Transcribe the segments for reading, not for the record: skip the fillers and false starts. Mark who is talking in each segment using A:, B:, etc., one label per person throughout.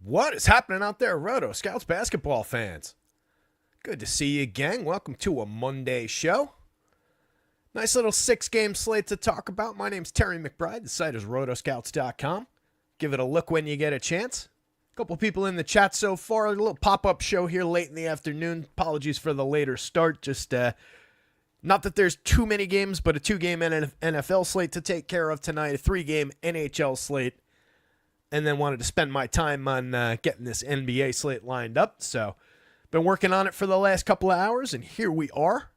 A: What is happening out there, Roto Scouts basketball fans? Good to see you again. Welcome to a Monday show. Nice little 6-game slate to talk about. My name's Terry McBride. The site is rotoscouts.com. Give it a look when you get a chance. A couple people in the chat so far. A little pop-up show here late in the afternoon. Apologies for the later start. Just not that there's too many games, but a 2-game NFL slate to take care of tonight. A 3-game NHL slate. And then wanted to spend my time on getting this NBA slate lined up. So, been working on it for the last couple of hours, and here we are.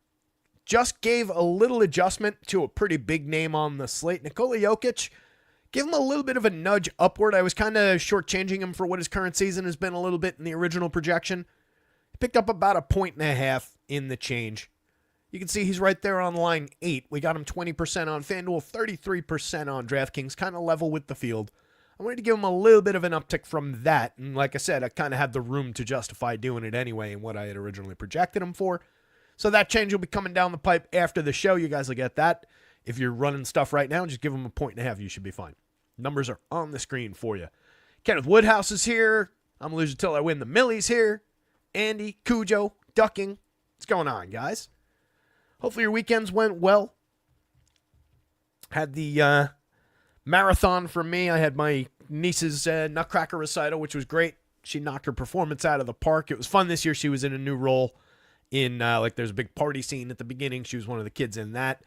A: Just gave a little adjustment to a pretty big name on the slate. Nikola Jokic, give him a little bit of a nudge upward. I was kind of shortchanging him for what his current season has been a little bit in the original projection. He picked up about 1.5 points in the change. You can see he's right there on line 8. We got him 20% on FanDuel, 33% on DraftKings, kind of level with the field. I wanted to give him a little bit of an uptick from that. And like I said, I kind of had the room to justify doing it anyway in what I had originally projected him for. So that change will be coming down the pipe after the show. You guys will get that. If you're running stuff right now, just give him 1.5 points. You should be fine. Numbers are on the screen for you. Kenneth Woodhouse is here. I'm losing till I win. The Millie's here. Andy, Cujo, Ducking. What's going on, guys? Hopefully your weekends went well. Had the marathon for me. I had my niece's Nutcracker recital, which was great. She knocked her performance out of the park. It was fun this year. She was in a new role in, there's a big party scene at the beginning. She was one of the kids in that.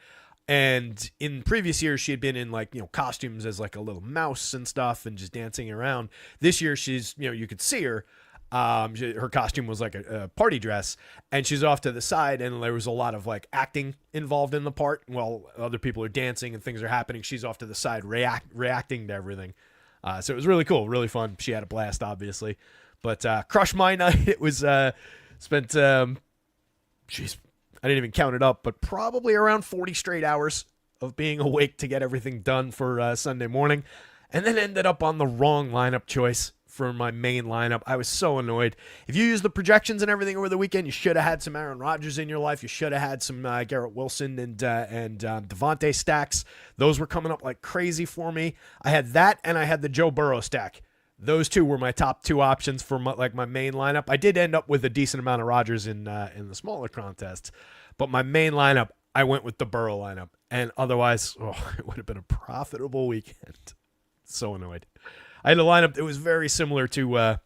A: And in previous years, she had been in, costumes as, a little mouse and stuff and just dancing around. This year, she's, you could see her. Her costume was like a party dress, and she's off to the side, and there was a lot of acting involved in the part. While other people are dancing and things are happening, she's off to the side reacting to everything. So it was really cool, really fun. She had a blast, obviously, but crushed my night. It was spent I didn't even count it up, but probably around 40 straight hours of being awake to get everything done for Sunday morning, and then ended up on the wrong lineup choice for my main lineup. I was so annoyed. If you use the projections and everything over the weekend, you should have had some Aaron Rodgers in your life. You should have had some Garrett Wilson and Devontae stacks. Those were coming up like crazy for me. I had that, and I had the Joe Burrow stack. Those two were my top two options for my main lineup. I did end up with a decent amount of Rodgers in the smaller contests, but my main lineup, I went with the Burrow lineup, and otherwise, it would have been a profitable weekend. So annoyed. I had a lineup that was very similar to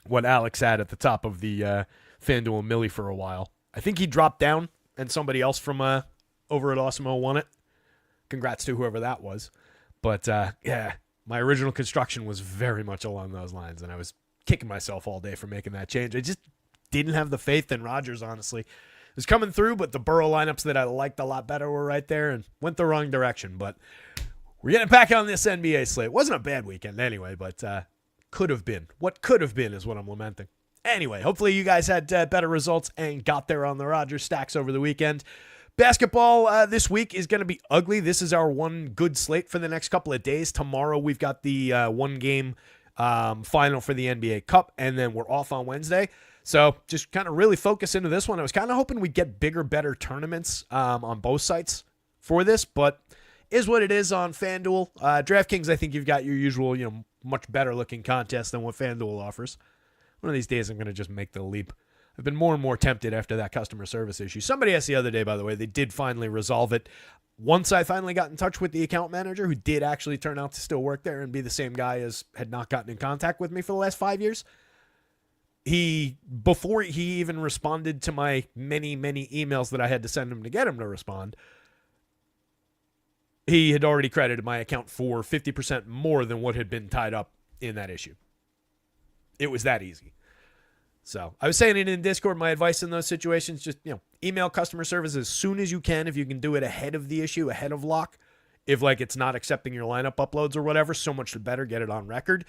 A: what Alex had at the top of the FanDuel and Millie for a while. I think he dropped down, and somebody else from over at Awesemo won it. Congrats to whoever that was. But, yeah, my original construction was very much along those lines, and I was kicking myself all day for making that change. I just didn't have the faith in Rodgers, honestly. It was coming through, but the Burrow lineups that I liked a lot better were right there and went the wrong direction. But we're getting back on this NBA slate. It wasn't a bad weekend anyway, but could have been. What could have been is what I'm lamenting. Anyway, hopefully you guys had better results and got there on the Rodgers stacks over the weekend. Basketball this week is going to be ugly. This is our one good slate for the next couple of days. Tomorrow we've got the one-game final for the NBA Cup, and then we're off on Wednesday. So just kind of really focus into this one. I was kind of hoping we'd get bigger, better tournaments on both sites for this, but is what it is on FanDuel. DraftKings, I think you've got your usual, much better looking contest than what FanDuel offers. One of these days I'm going to just make the leap. I've been more and more tempted after that customer service issue. Somebody asked the other day, by the way, they did finally resolve it. Once I finally got in touch with the account manager, who did actually turn out to still work there and be the same guy as had not gotten in contact with me for the last 5 years, before he even responded to my many, many emails that I had to send him to get him to respond, he had already credited my account for 50% more than what had been tied up in that issue. It was that easy. So I was saying it in Discord, my advice in those situations, just, email customer service as soon as you can. If you can do it ahead of the issue, ahead of lock. If it's not accepting your lineup uploads or whatever, so much the better. Get it on record.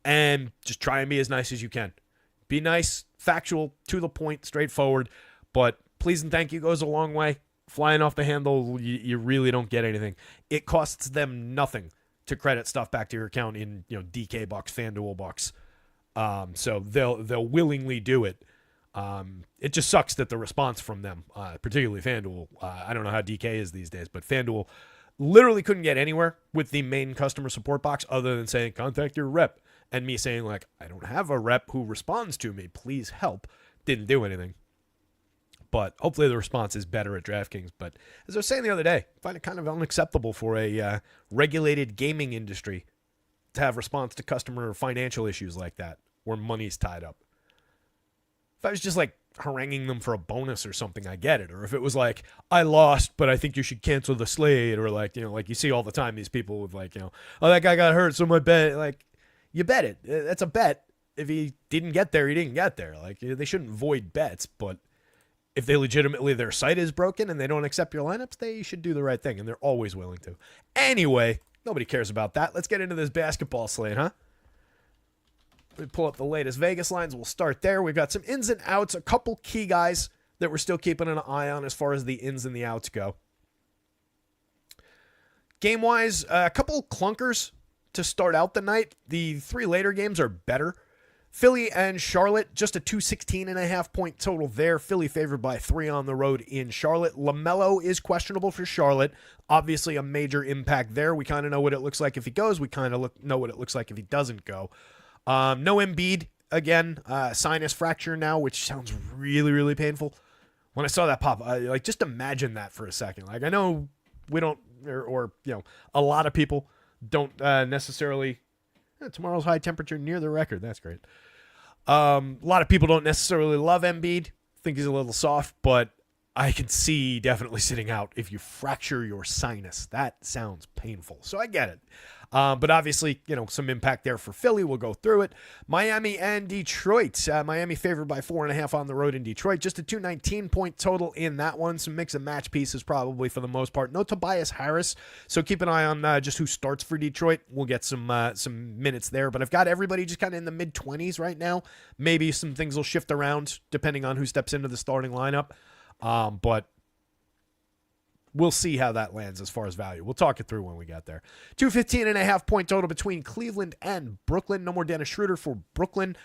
A: And just try and be as nice as you can. Be nice, factual, to the point, straightforward. But please and thank you goes a long way. Flying off the handle, you really don't get anything. It costs them nothing to credit stuff back to your account in DK bucks, FanDuel bucks. So they'll willingly do it. It just sucks that the response from them, particularly FanDuel, I don't know how DK is these days, but FanDuel literally couldn't get anywhere with the main customer support box other than saying contact your rep. And me saying, like, I don't have a rep who responds to me. Please help. Didn't do anything. But hopefully the response is better at DraftKings. But as I was saying the other day, I find it kind of unacceptable for a regulated gaming industry to have response to customer financial issues like that where money's tied up. If I was just like haranguing them for a bonus or something, I get it. Or if it was like, I lost, but I think you should cancel the slate. Or like, like you see all the time, these people with like, oh, that guy got hurt, so my bet. Like, you bet it. That's a bet. If he didn't get there, he didn't get there. Like, they shouldn't void bets, but if they legitimately, their site is broken and they don't accept your lineups, they should do the right thing, and they're always willing to. Anyway, nobody cares about that. Let's get into this basketball slate, huh? Let me pull up the latest Vegas lines. We'll start there. We've got some ins and outs, a couple key guys that we're still keeping an eye on as far as the ins and the outs go. Game-wise, a couple clunkers to start out the night. The 3 later games are better. Philly and Charlotte, just a 216.5 point total there. Philly favored by 3 on the road in Charlotte. LaMelo is questionable for Charlotte. Obviously a major impact there. We kind of know what it looks like if he goes. We kind of know what it looks like if he doesn't go. No Embiid, again, sinus fracture now, which sounds really, really painful. When I saw that pop, just imagine that for a second. Like, I know we don't, or a lot of people don't necessarily. Tomorrow's high temperature near the record. That's great. A lot of people don't necessarily love Embiid. Think he's a little soft, but I can see definitely sitting out if you fracture your sinus. That sounds painful. So I get it. But obviously, some impact there for Philly. We'll go through it. Miami and Detroit. Miami favored by 4.5 on the road in Detroit. Just a 219 point total in that one. Some mix and match pieces probably for the most part. No Tobias Harris. So keep an eye on just who starts for Detroit. We'll get some minutes there. But I've got everybody just kind of in the mid-20s right now. Maybe some things will shift around depending on who steps into the starting lineup. But we'll see how that lands as far as value. We'll talk it through when we get there. 215.5 point total between Cleveland and Brooklyn. No more Dennis Schroeder for Brooklyn.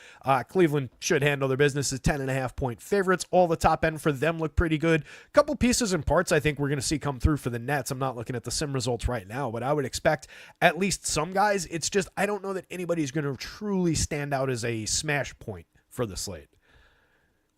A: Cleveland should handle their business as 10.5 point favorites. All the top end for them look pretty good. A couple pieces and parts I think we're going to see come through for the Nets. I'm not looking at the sim results right now, but I would expect at least some guys. It's just I don't know that anybody's going to truly stand out as a smash point for the slate.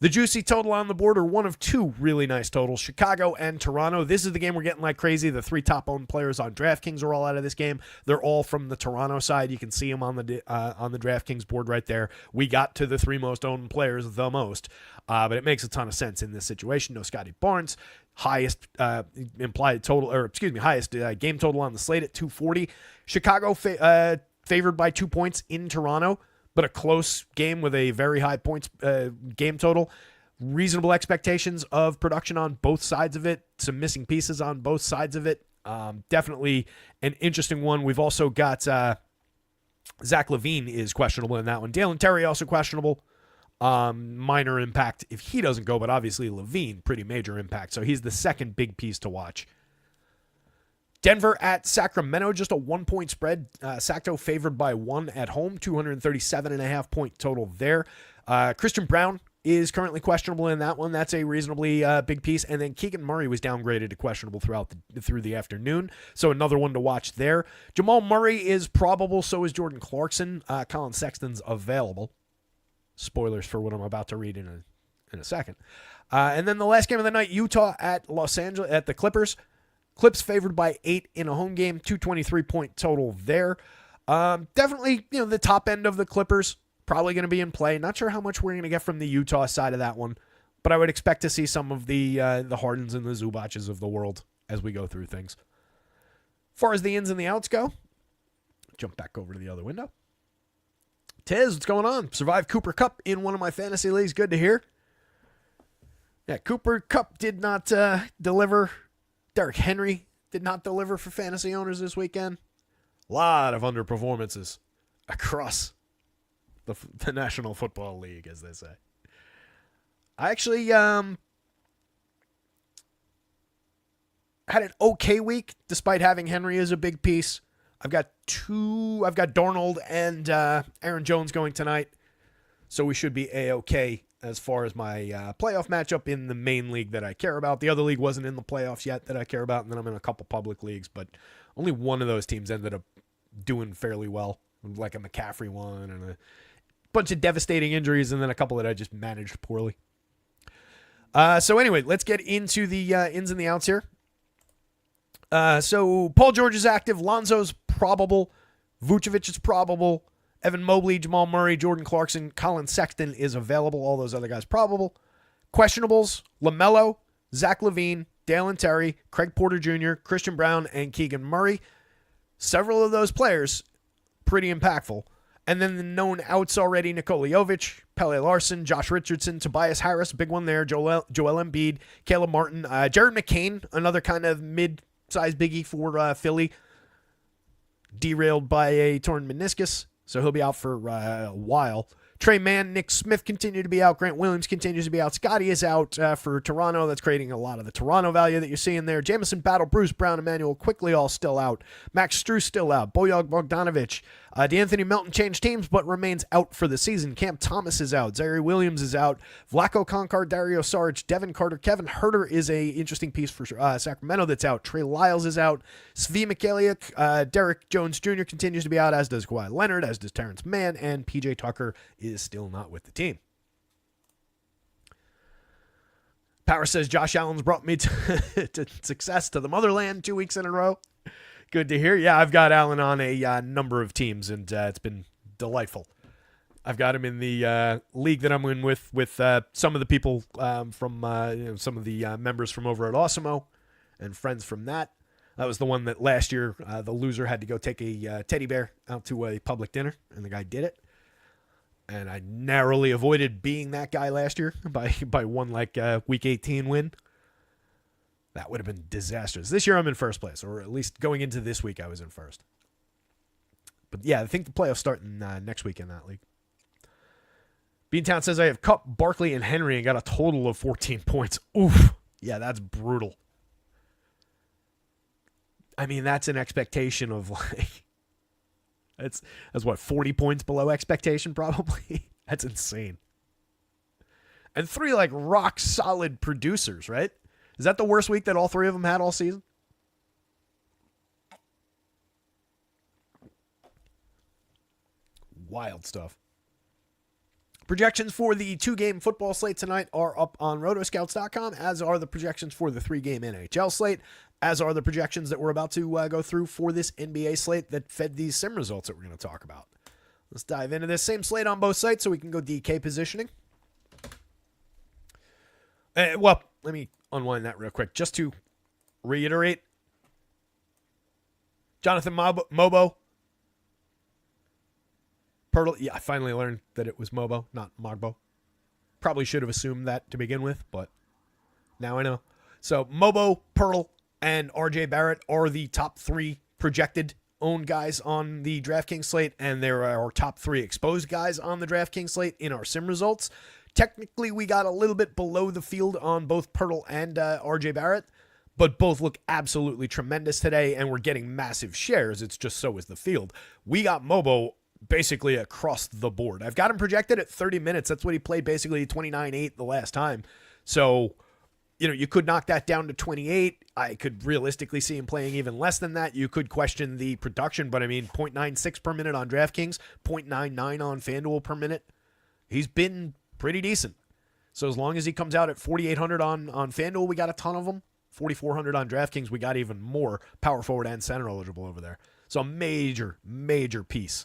A: The juicy total on the board are one of 2 really nice totals, Chicago and Toronto. This is the game we're getting like crazy. The 3 top-owned players on DraftKings are all out of this game. They're all from the Toronto side. You can see them on the DraftKings board right there. We got to the 3 most owned players the most, but it makes a ton of sense in this situation. No Scotty Barnes, highest implied total, or excuse me, highest game total on the slate at 240. Chicago favored by 2 points in Toronto, but a close game with a very high points game total. Reasonable expectations of production on both sides of it. Some missing pieces on both sides of it. Definitely an interesting one. We've also got Zach LaVine is questionable in that one. Dalen Terry also questionable. Minor impact if he doesn't go, but obviously LaVine, pretty major impact. So he's the second big piece to watch. Denver at Sacramento, just a 1 point spread. Sacto favored by 1 at home, 237.5 point total there. Christian Brown is currently questionable in that one. That's a reasonably big piece. And then Keegan Murray was downgraded to questionable through the afternoon. So another one to watch there. Jamal Murray is probable. So is Jordan Clarkson. Colin Sexton's available. Spoilers for what I'm about to read in a second. And then the last game of the night, Utah at Los Angeles at the Clippers. Clips favored by 8 in a home game, 223 point total there. Definitely, the top end of the Clippers probably going to be in play. Not sure how much we're going to get from the Utah side of that one, but I would expect to see some of the Hardens and the Zubac's of the world as we go through things. As far as the ins and the outs go, jump back over to the other window. Tiz, what's going on? Survived Cooper Kupp in one of my fantasy leagues. Good to hear. Yeah, Cooper Kupp did not deliver. Derrick Henry did not deliver for fantasy owners this weekend. A lot of underperformances across the National Football League, as they say. I actually had an okay week, despite having Henry as a big piece. I've got Darnold and Aaron Jones going tonight, so we should be A-okay as far as my playoff matchup in the main league that I care about. The other league wasn't in the playoffs yet that I care about, and then I'm in a couple public leagues, but only one of those teams ended up doing fairly well. like a McCaffrey one and a bunch of devastating injuries, and then a couple that I just managed poorly. So anyway, let's get into the ins and the outs here. So Paul George is active. Lonzo's probable. Vucevic is probable. Evan Mobley, Jamal Murray, Jordan Clarkson, Colin Sexton is available. All those other guys probable. Questionables, LaMelo, Zach LaVine, Dalen Terry, Craig Porter Jr., Christian Brown, and Keegan Murray. Several of those players pretty impactful. And then the known outs already, Nikola Jovic, Pele Larson, Josh Richardson, Tobias Harris, big one there, Joel Embiid, Caleb Martin, Jared McCain, another kind of mid-size biggie for Philly, derailed by a torn meniscus, so he'll be out for a while. Trey Mann, Nick Smith continue to be out. Grant Williams continues to be out. Scotty is out for Toronto. That's creating a lot of the Toronto value that you're seeing there. Jamison Battle, Bruce Brown, Emmanuel Quickly all still out. Max Strus still out. Bojan Bogdanovic. DeAnthony Melton changed teams but remains out for the season. Cam Thomas is out. Zaire Williams is out. Vlaco Concar, Dario Saric, Devin Carter. Kevin Herter is a interesting piece for Sacramento that's out. Trey Lyles is out. Svi Mikhailiuk. Derek Jones Jr. continues to be out, as does Kawhi Leonard, as does Terrence Mann, and PJ Tucker is still not with the team. Power says Josh Allen's brought me to success to the motherland 2 weeks in a row. Good to hear. Yeah, I've got Allen on a number of teams, and it's been delightful. I've got him in the league that I'm in with some of the people from some of the members from over at Awesemo and friends from that. That was the one that last year the loser had to go take a teddy bear out to a public dinner, and the guy did it. And I narrowly avoided being that guy last year by one week 18 win. That would have been disastrous. This year I'm in first place, or at least going into this week I was in first. But yeah, I think the playoffs start next week in that league. Beantown says I have Cup, Barkley, and Henry and got a total of 14 points. Oof. Yeah, that's brutal. I mean, that's an expectation of that's what, 40 points below expectation probably? That's insane. And 3 rock solid producers, right? Is that the worst week that all 3 of them had all season? Wild stuff. Projections for the 2-game football slate tonight are up on rotoscouts.com, as are the projections for the 3-game NHL slate, as are the projections that we're about to go through for this NBA slate that fed these sim results that we're going to talk about. Let's dive into this same slate on both sites so we can go DK positioning. Well, let me unwind that real quick. Just to reiterate, Jonathan Mobo. Pirtle, yeah, I finally learned that it was Mobo, not Mogbo. Probably should have assumed that to begin with, but now I know. So Mobo, Pearl, and RJ Barrett are the top 3 projected owned guys on the DraftKings slate, and there are our top 3 exposed guys on the DraftKings slate in our sim results. Technically, we got a little bit below the field on both Pirtle and RJ Barrett, but both look absolutely tremendous today, and we're getting massive shares. It's just so is the field. We got Mobo basically across the board. I've got him projected at 30 minutes. That's what he played, basically 29-8 the last time. So, you could knock that down to 28. I could realistically see him playing even less than that. You could question the production, but I mean, 0.96 per minute on DraftKings, 0.99 on FanDuel per minute. He's been pretty decent. So as long as he comes out at 4,800 on FanDuel, we got a ton of them. 4,400 on DraftKings, we got even more power forward and center eligible over there. So a major, major piece.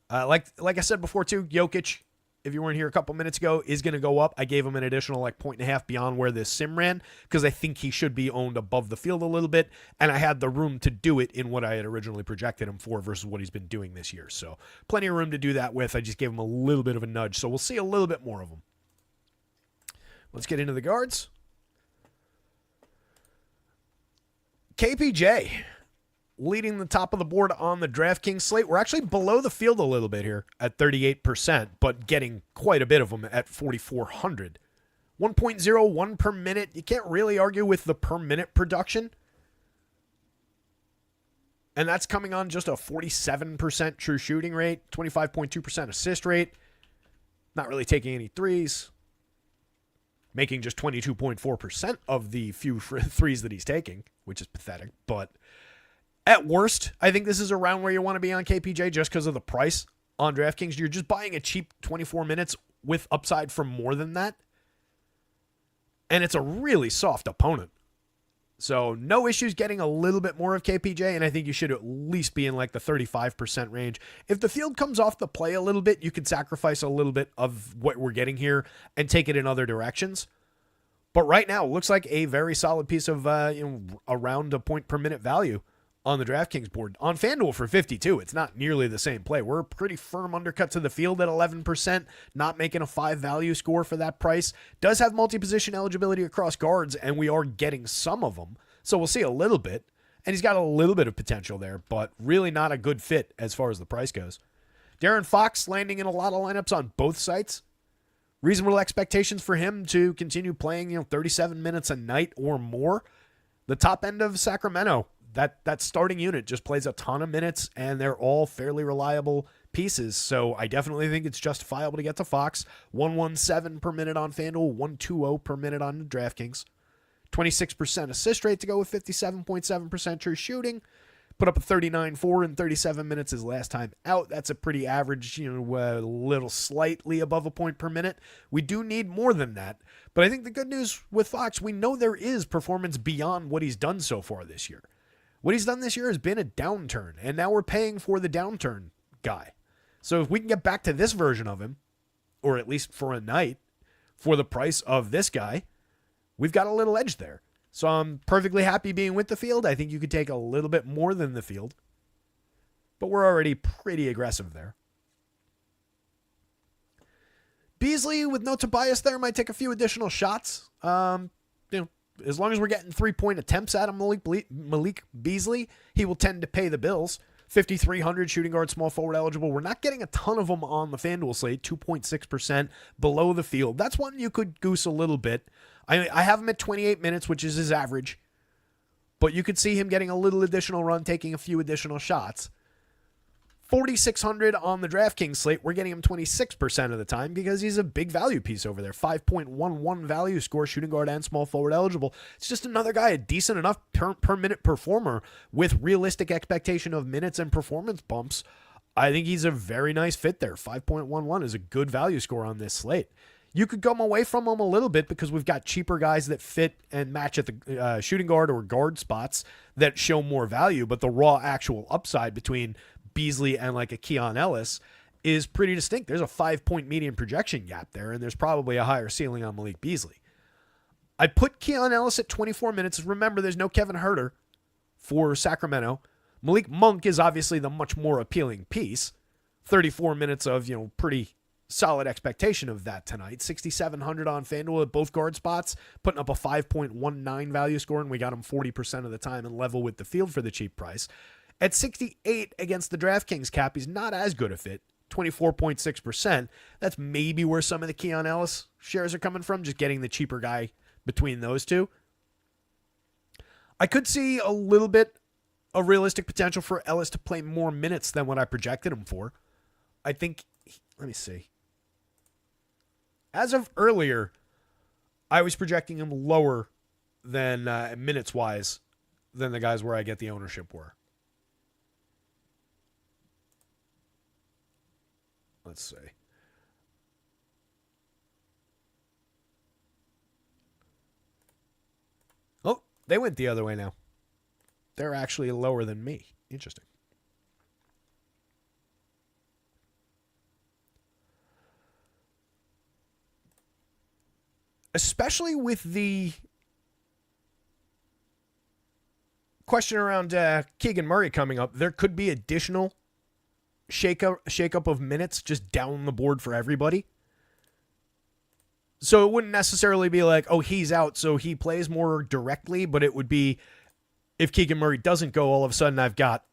A: Like I said before too, Jokic, if you weren't here a couple minutes ago, is going to go up. I gave him an additional 1.5 beyond where this sim ran because I think he should be owned above the field a little bit, and I had the room to do it in what I had originally projected him for versus what he's been doing this year. So plenty of room to do that with. I just gave him a little bit of a nudge, so we'll see a little bit more of him. Let's get into the guards. KPJ leading the top of the board on the DraftKings slate. We're actually below the field a little bit here at 38%, but getting quite a bit of them at 4,400. 1.01 per minute. You can't really argue with the per minute production. And that's coming on just a 47% true shooting rate, 25.2% assist rate. Not really taking any threes. Making just 22.4% of the few threes that he's taking, which is pathetic, but At worst, I think this is around where you want to be on KPJ just because of the price on DraftKings. You're just buying a cheap 24 minutes with upside for more than that. And it's a really soft opponent. So no issues getting a little bit more of KPJ, and I think you should at least be in like the 35% range. If the field comes off the play a little bit, you could sacrifice a little bit of what we're getting here and take it in other directions. But right now, it looks like a very solid piece of around a point per minute value on the DraftKings board. On FanDuel for 52, it's not nearly the same play. We're a pretty firm undercut to the field at 11%, not making a 5 value score for that price. Does have multi-position eligibility across guards, and we are getting some of them. So we'll see a little bit. And he's got a little bit of potential there, but really not a good fit as far as the price goes. Darren Fox landing in a lot of lineups on both sites. Reasonable expectations for him to continue playing 37 minutes a night or more. The top end of Sacramento, that starting unit just plays a ton of minutes, and they're all fairly reliable pieces. So I definitely think it's justifiable to get to Fox. 117 per minute on FanDuel, 120 per minute on DraftKings. 26% assist rate to go with 57.7% true shooting. Put up a 39-4 in 37 minutes his last time out. That's a pretty average, a little slightly above a point per minute. We do need more than that. But I think the good news with Fox, we know there is performance beyond what he's done so far this year. What he's done this year has been a downturn, and now we're paying for the downturn guy. So if we can get back to this version of him, or at least for a night, for the price of this guy, we've got a little edge there. So I'm perfectly happy being with the field. I think you could take a little bit more than the field, but we're already pretty aggressive there. Beasley with no Tobias there might take a few additional shots. As long as we're getting 3-point attempts at him, Malik Beasley, he will tend to pay the bills. 5,300 shooting guard, small forward eligible. We're not getting a ton of them on the FanDuel slate, 2.6% below the field. That's one you could goose a little bit. I have him at 28 minutes, which is his average. But you could see him getting a little additional run, taking a few additional shots. 4,600 on the DraftKings slate. We're getting him 26% of the time because he's a big value piece over there. 5.11 value score, shooting guard and small forward eligible. It's just another guy, a decent enough per minute performer with realistic expectation of minutes and performance bumps. I think he's a very nice fit there. 5.11 is a good value score on this slate. You could come away from him a little bit because we've got cheaper guys that fit and match at the shooting guard or guard spots that show more value, but the raw actual upside between Beasley and like a Keon Ellis is pretty distinct. There's a 5-point median projection gap there, and there's probably a higher ceiling on Malik Beasley. I put Keon Ellis at 24 minutes. Remember, there's no Kevin Huerter for Sacramento. Malik Monk is obviously the much more appealing piece. 34 minutes of, pretty solid expectation of that tonight. 6,700 on FanDuel at both guard spots, putting up a 5.19 value score, and we got him 40% of the time and level with the field for the cheap price. At 68 against the DraftKings cap, he's not as good a fit, 24.6%. That's maybe where some of the Keon Ellis shares are coming from, just getting the cheaper guy between those two. I could see a little bit of realistic potential for Ellis to play more minutes than what I projected him for. I think, let me see. As of earlier, I was projecting him lower than minutes-wise than the guys where I get the ownership were. Let's see. Oh, they went the other way now. They're actually lower than me. Interesting. Especially with the question around Keegan Murray coming up, there could be additional shake-up of minutes just down the board for everybody. So it wouldn't necessarily be like, oh, he's out, so he plays more directly, but it would be if Keegan Murray doesn't go, all of a sudden I've got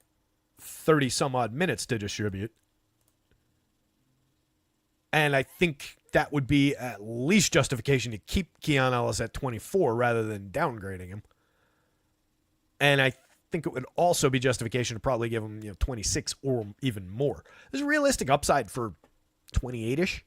A: 30-some-odd minutes to distribute. And I think that would be at least justification to keep Keon Ellis at 24 rather than downgrading him. And I think it would also be justification to probably give him 26 or even more. There's a realistic upside for 28-ish.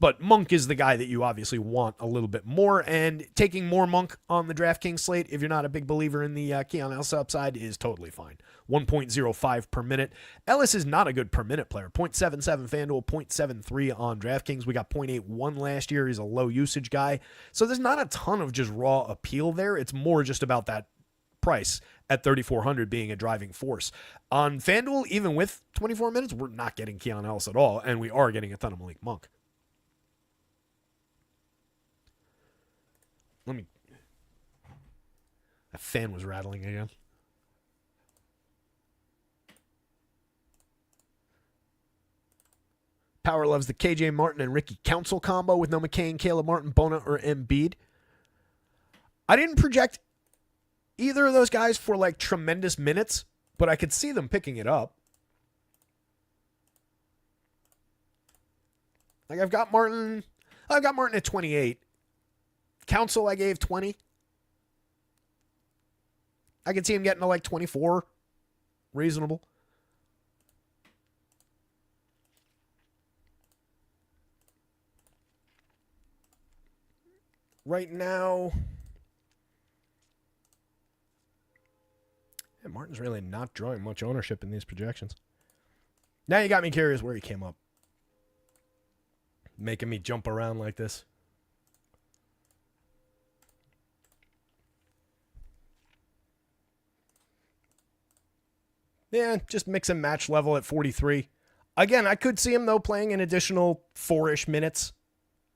A: But Monk is the guy that you obviously want a little bit more, and taking more Monk on the DraftKings slate, if you're not a big believer in the Keon Ellis upside, is totally fine. 1.05 per minute. Ellis is not a good per minute player. 0.77 FanDuel, 0.73 on DraftKings. We got 0.81 last year. He's a low usage guy. So there's not a ton of just raw appeal there. It's more just about that price at 3,400 being a driving force. On FanDuel, even with 24 minutes, we're not getting Keon Ellis at all, and we are getting a ton of Malik Monk. That fan was rattling again. Power loves the KJ Martin and Ricky Council combo with no McCain, Caleb Martin, Bona, or Embiid. I didn't project either of those guys for like tremendous minutes, but I could see them picking it up. Like I've got Martin at 28. Council I gave 20. I could see him getting to like 24. Reasonable. Right now, Martin's really not drawing much ownership in these projections. Now you got me curious where he came up. Making me jump around like this. Yeah, just mix and match level at 43. Again, I could see him, though, playing an additional 4-ish minutes,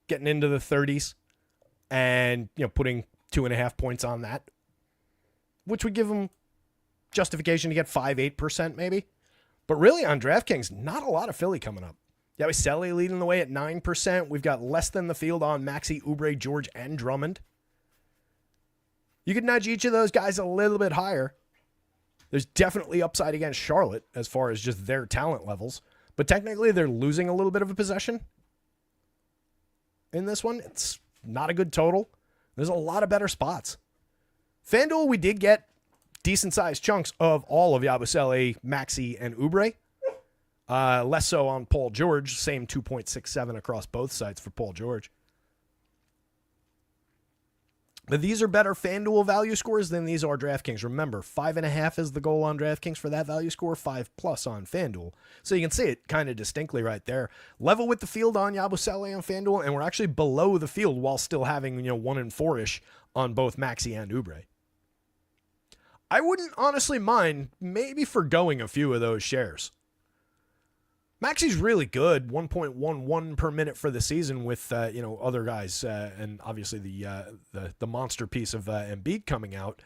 A: getting into the 30s, and putting 2.5 points on that, which would give him justification to get 5-8% maybe. But really, on DraftKings, not a lot of Philly coming up. Yabusele leading the way at 9%. We've got less than the field on Maxey, Oubre, George, and Drummond. You could nudge each of those guys a little bit higher. There's definitely upside against Charlotte as far as just their talent levels. But technically, they're losing a little bit of a possession in this one. It's not a good total. There's a lot of better spots. FanDuel, we did get decent-sized chunks of all of Yabusele, Maxey, and Oubre. Less so on Paul George. Same 2.67 across both sites for Paul George. But these are better FanDuel value scores than these are DraftKings. Remember, 5.5 is the goal on DraftKings for that value score, 5+ on FanDuel. So you can see it kind of distinctly right there. Level with the field on Yabusele on FanDuel, and we're actually below the field while still having 1 and 4-ish on both Maxey and Oubre. I wouldn't honestly mind maybe forgoing a few of those shares. Maxey's really good, 1.11 per minute for the season with other guys, and obviously the monster piece of Embiid coming out.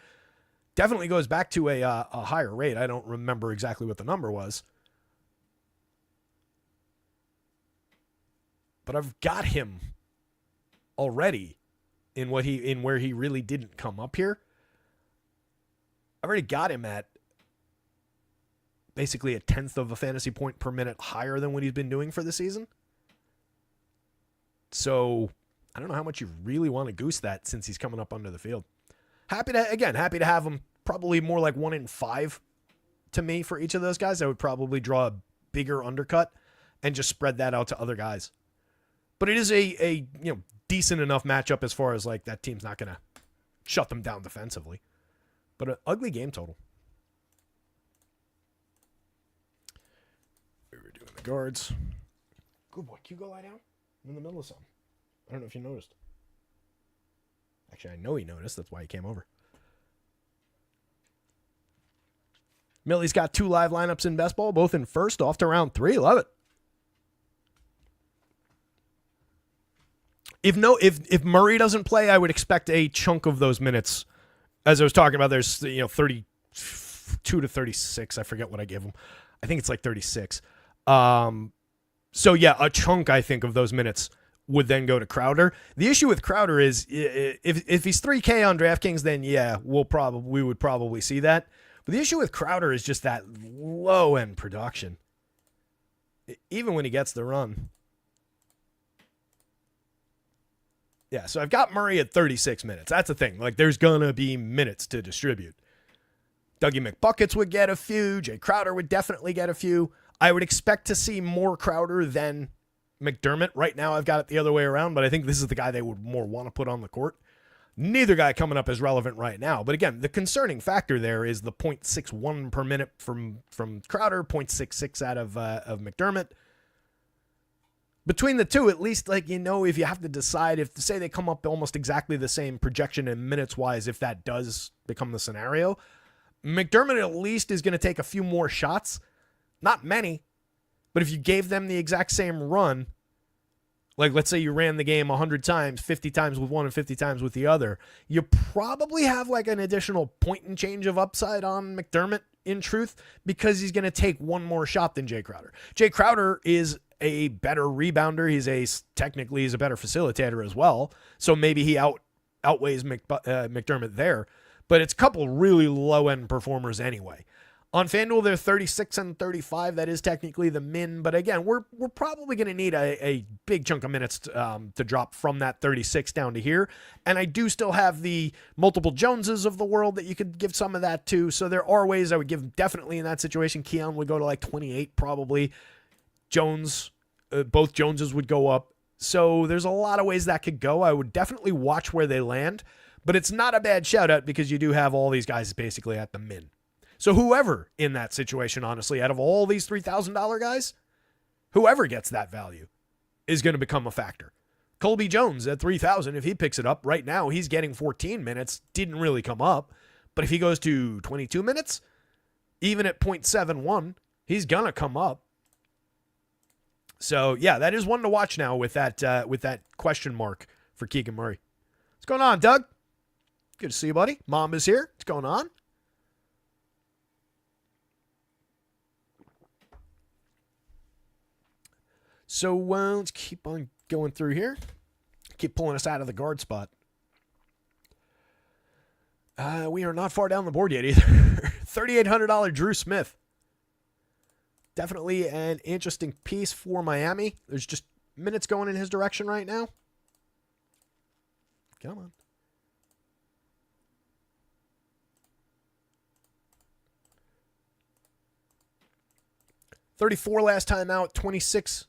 A: Definitely goes back to a higher rate. I don't remember exactly what the number was, but I've got him already in where he really didn't come up here. I've already got him at basically a 1/10 of a fantasy point per minute higher than what he's been doing for the season. So I don't know how much you really want to goose that since he's coming up under the field. Happy to have him probably more like 1 in 5 to me for each of those guys. I would probably draw a bigger undercut and just spread that out to other guys. But it is a decent enough matchup as far as like that team's not going to shut them down defensively. But an ugly game total. Guards. Good boy. Can you go lie down? I'm in the middle of something. I don't know if you noticed. Actually, I know he noticed. That's why he came over. Millie's got 2 live lineups in best ball, both in first, off to round 3. Love it. If Murray doesn't play, I would expect a chunk of those minutes. As I was talking about, there's 32 to 36. I forget what I gave him. I think it's like 36. So yeah, a chunk, I think, of those minutes would then go to Crowder. The issue with Crowder is if he's 3K on DraftKings, then yeah, we would probably see that. But the issue with Crowder is just that low end production. Even when he gets the run. Yeah, so I've got Murray at 36 minutes. That's the thing. Like, there's gonna be minutes to distribute. Dougie McBuckets would get a few. Jay Crowder would definitely get a few. I would expect to see more Crowder than McDermott. Right now, I've got it the other way around, but I think this is the guy they would more want to put on the court. Neither guy coming up as relevant right now. But again, the concerning factor there is the 0.61 per minute from Crowder, 0.66 out of McDermott. Between the two, at least, like, if you have to decide, if say they come up almost exactly the same projection and minutes wise, if that does become the scenario, McDermott at least is going to take a few more shots. Not many, but if you gave them the exact same run, like let's say you ran the game 100 times, 50 times with one and 50 times with the other, you probably have like an additional point and change of upside on McDermott in truth, because he's going to take one more shot than Jay Crowder. Jay Crowder is a better rebounder. He's a better facilitator as well. So maybe he outweighs McDermott there, but it's a couple really low end performers anyway. On FanDuel, they're 36 and 35. That is technically the min, but again, we're probably going to need a big chunk of minutes to drop from that 36 down to here. And I do still have the multiple Joneses of the world that you could give some of that to. So there are ways I would give definitely in that situation. Keon would go to like 28 probably. Jones, both Joneses would go up. So there's a lot of ways that could go. I would definitely watch where they land, but it's not a bad shout out because you do have all these guys basically at the min. So whoever in that situation, honestly, out of all these $3,000 guys, whoever gets that value is going to become a factor. Colby Jones at $3,000, if he picks it up right now, he's getting 14 minutes, didn't really come up. But if he goes to 22 minutes, even at 0.71, he's going to come up. So, yeah, that is one to watch now with that question mark for Keegan Murray. What's going on, Doug? Good to see you, buddy. Mom is here. What's going on? So let's keep on going through here. Keep pulling us out of the guard spot. We are not far down the board yet either. $3,800 Drew Smith. Definitely an interesting piece for Miami. There's just minutes going in his direction right now. Come on. $34 last time out, 26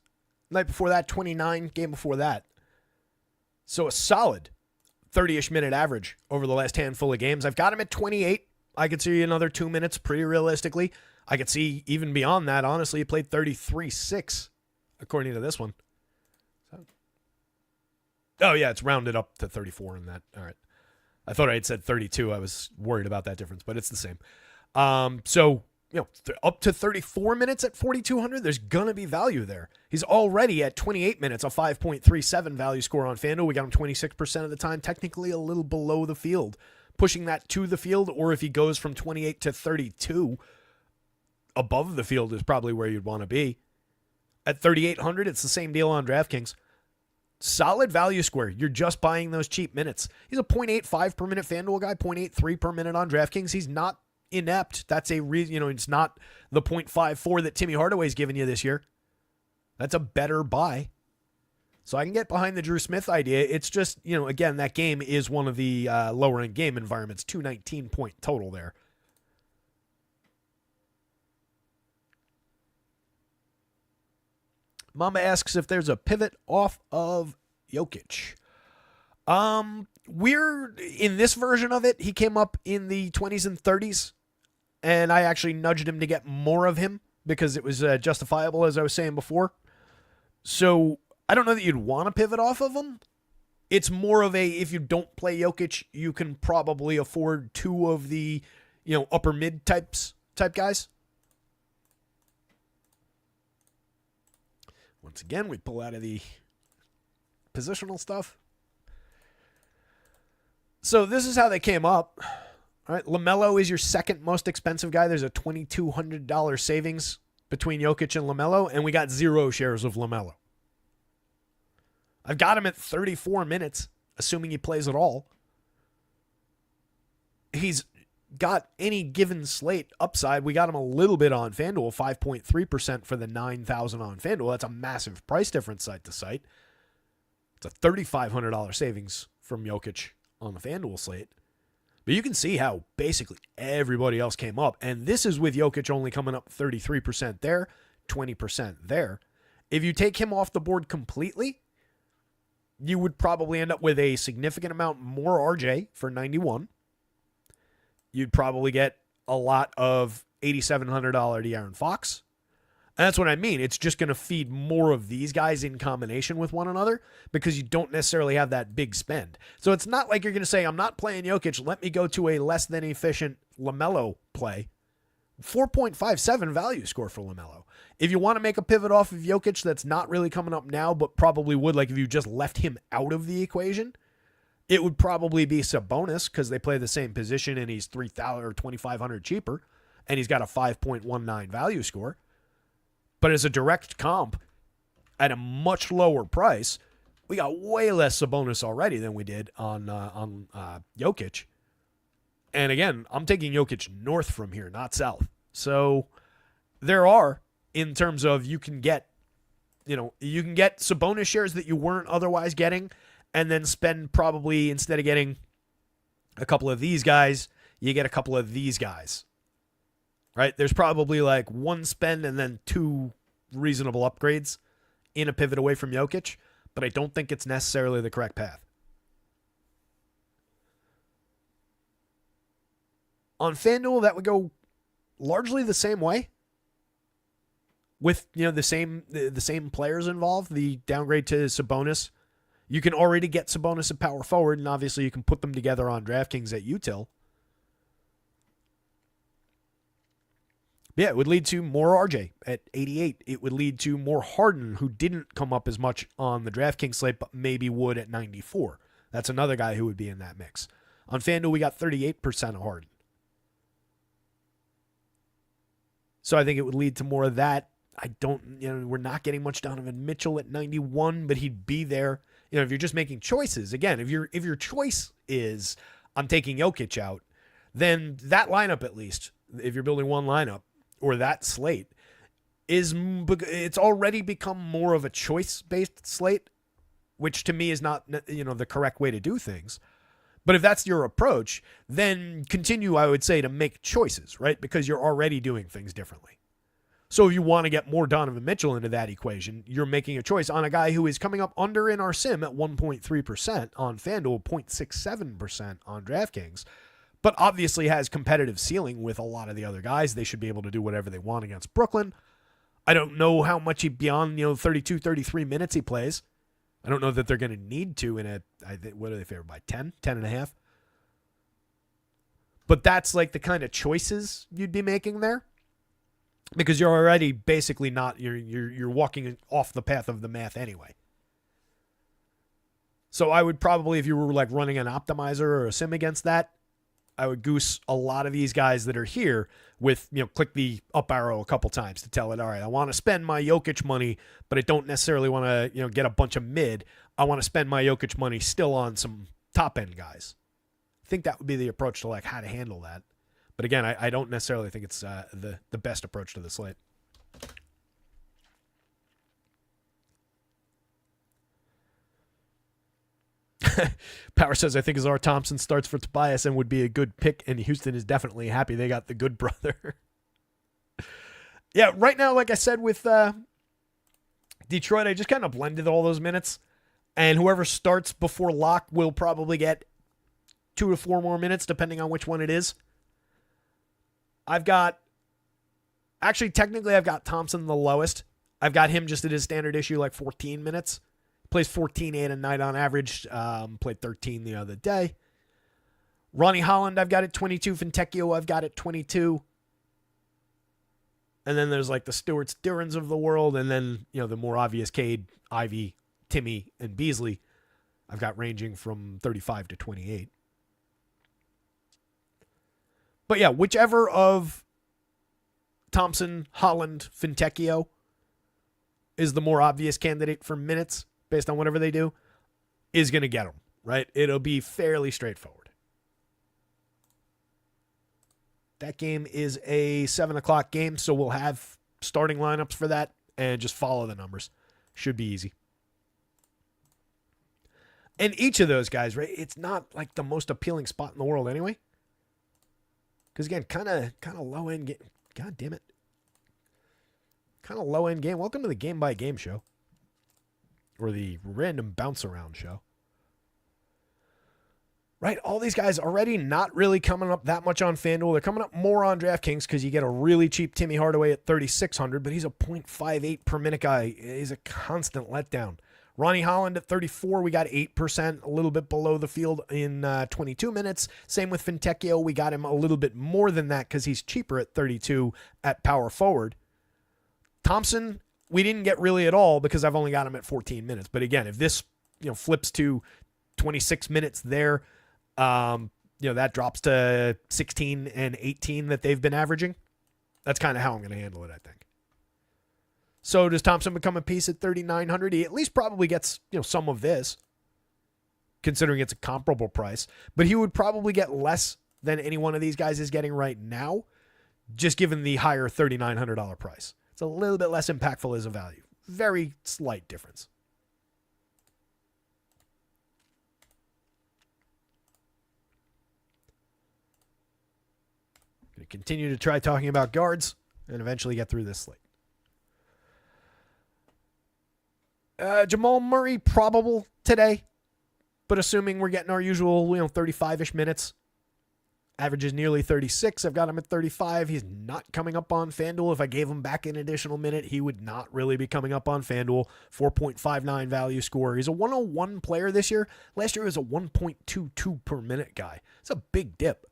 A: night before that, 29 game before that. So a solid 30-ish minute average over the last handful of games. I've got him at 28. I could see another 2 minutes pretty realistically. I could see even beyond that, honestly. He played 33-6, according to this one. Oh, yeah, it's rounded up to 34 in that. All right. I thought I had said 32. I was worried about that difference, but it's the same. So, up to 34 minutes at 4,200, there's going to be value there. He's already at 28 minutes, a 5.37 value score on FanDuel. We got him 26% of the time, technically a little below the field. Pushing that to the field, or if he goes from 28 to 32, above the field is probably where you'd want to be. At 3,800, it's the same deal on DraftKings. Solid value square. You're just buying those cheap minutes. He's a 0.85 per minute FanDuel guy, 0.83 per minute on DraftKings. He's not inept. That's a reason, it's not the 0.54 that Timmy Hardaway's given you this year. That's a better buy. So I can get behind the Drew Smith idea. It's just, again, that game is one of the lower end game environments, 219 point total there. Mama asks if there's a pivot off of Jokic. We're in this version of it. He came up in the 20s and 30s, and I actually nudged him to get more of him because it was justifiable, as I was saying before. So I don't know that you'd want to pivot off of him. It's more of if you don't play Jokic, you can probably afford two of the, upper mid type guys. Once again, we pull out of the positional stuff. So this is how they came up. All right, LaMelo is your second most expensive guy. There's a $2,200 savings between Jokic and LaMelo, and we got 0 shares of LaMelo. I've got him at 34 minutes, assuming he plays at all. He's got any given slate upside. We got him a little bit on FanDuel, 5.3% for the 9,000 on FanDuel. That's a massive price difference site to site. It's a $3,500 savings from Jokic on the FanDuel slate. But you can see how basically everybody else came up. And this is with Jokic only coming up 33% there, 20% there. If you take him off the board completely, you would probably end up with a significant amount more RJ for 91. You'd probably get a lot of $8,700 De'Aaron Fox. And that's what I mean. It's just going to feed more of these guys in combination with one another because you don't necessarily have that big spend. So it's not like you're going to say, I'm not playing Jokic. Let me go to a less than efficient LaMelo play. 4.57 value score for LaMelo. If you want to make a pivot off of Jokic that's not really coming up now, but probably would, like if you just left him out of the equation, it would probably be Sabonis because they play the same position and he's $3,000 or $2,500 cheaper and he's got a 5.19 value score. But as a direct comp at a much lower price, we got way less Sabonis already than we did on Jokic. And again, I'm taking Jokic north from here, not south. So there are, in terms of you can get Sabonis shares that you weren't otherwise getting, and then spend probably, instead of getting a couple of these guys, you get a couple of these guys. Right? There's probably like one spend and then two reasonable upgrades in a pivot away from Jokic, but I don't think it's necessarily the correct path. On FanDuel, that would go largely the same way with, the same players involved. The downgrade to Sabonis. You can already get Sabonis at power forward, and obviously you can put them together on DraftKings at util. Yeah, it would lead to more RJ at 88. It would lead to more Harden, who didn't come up as much on the DraftKings slate, but maybe would at 94. That's another guy who would be in that mix. On FanDuel, we got 38% of Harden. So I think it would lead to more of that. We're not getting much Donovan Mitchell at 91, but he'd be there. If you're just making choices, again, if your choice is I'm taking Jokic out, then that lineup, at least, if you're building one lineup, or that slate, it's already become more of a choice-based slate, which to me is not, the correct way to do things. But if that's your approach, then continue, I would say, to make choices, right? Because you're already doing things differently. So if you want to get more Donovan Mitchell into that equation, you're making a choice on a guy who is coming up under in our sim at 1.3% on FanDuel, 0.67% on DraftKings, but obviously has competitive ceiling with a lot of the other guys. They should be able to do whatever they want against Brooklyn. I don't know how much beyond 32, 33 minutes he plays. I don't know that they're going to need to what are they favored by? 10 and a half? But that's like the kind of choices you'd be making there. Because you're already basically you're walking off the path of the math anyway. So I would probably, if you were like running an optimizer or a sim against that, I would goose a lot of these guys that are here with, click the up arrow a couple times to tell it, all right, I want to spend my Jokic money, but I don't necessarily want to, get a bunch of mid. I want to spend my Jokic money still on some top end guys. I think that would be the approach to like how to handle that. But again, I don't necessarily think it's the best approach to the slate. Power says, I think Azar Thompson starts for Tobias and would be a good pick, and Houston is definitely happy they got the good brother. Yeah, right now, like I said, with Detroit, I just kind of blended all those minutes, and whoever starts before lock will probably get 2 to 4 more minutes, depending on which one it is. I've got Thompson the lowest. I've got him just at his standard issue, like 14 minutes. Plays 14, 8 a night on average. Played 13 the other day. Ronnie Holland, I've got at 22. Fontecchio, I've got at 22. And then there's like the Stewarts, Durans of the world. And then, the more obvious Cade, Ivy, Timmy, and Beasley, I've got ranging from 35 to 28. But yeah, whichever of Thompson, Holland, Fontecchio is the more obvious candidate for minutes, based on whatever they do, is going to get them, right? It'll be fairly straightforward. That game is a 7 o'clock game, so we'll have starting lineups for that and just follow the numbers. Should be easy. And each of those guys, right, it's not like the most appealing spot in the world anyway. Because again, kind of low end. God damn it. kind of low-end game. Welcome to the game-by-game show. Or the random bounce-around show. Right, all these guys already not really coming up that much on FanDuel. They're coming up more on DraftKings because you get a really cheap Timmy Hardaway at $3,600, but he's a .58 per minute guy. He's a constant letdown. Ronnie Holland at 34, we got 8%, a little bit below the field in 22 minutes. Same with Fontecchio. We got him a little bit more than that because he's cheaper at 32 at power forward. Thompson, we didn't get really at all because I've only got him at 14 minutes. But again, if this flips to 26 minutes there, that drops to 16 and 18 that they've been averaging. That's kind of how I'm going to handle it, I think. So does Thompson become a piece at 3,900? He at least probably gets, some of this, considering it's a comparable price. But he would probably get less than any one of these guys is getting right now, just given the higher $3,900 price. It's a little bit less impactful as a value. Very slight difference. Going to continue to try talking about guards and eventually get through this slate. Jamal Murray, probable today, but assuming we're getting our usual, 35-ish minutes. Average is nearly 36. I've got him at 35. He's not coming up on FanDuel. If I gave him back an additional minute, he would not really be coming up on FanDuel. 4.59 value score. He's a 101 player this year. Last year he was a 1.22 per minute guy. It's a big dip.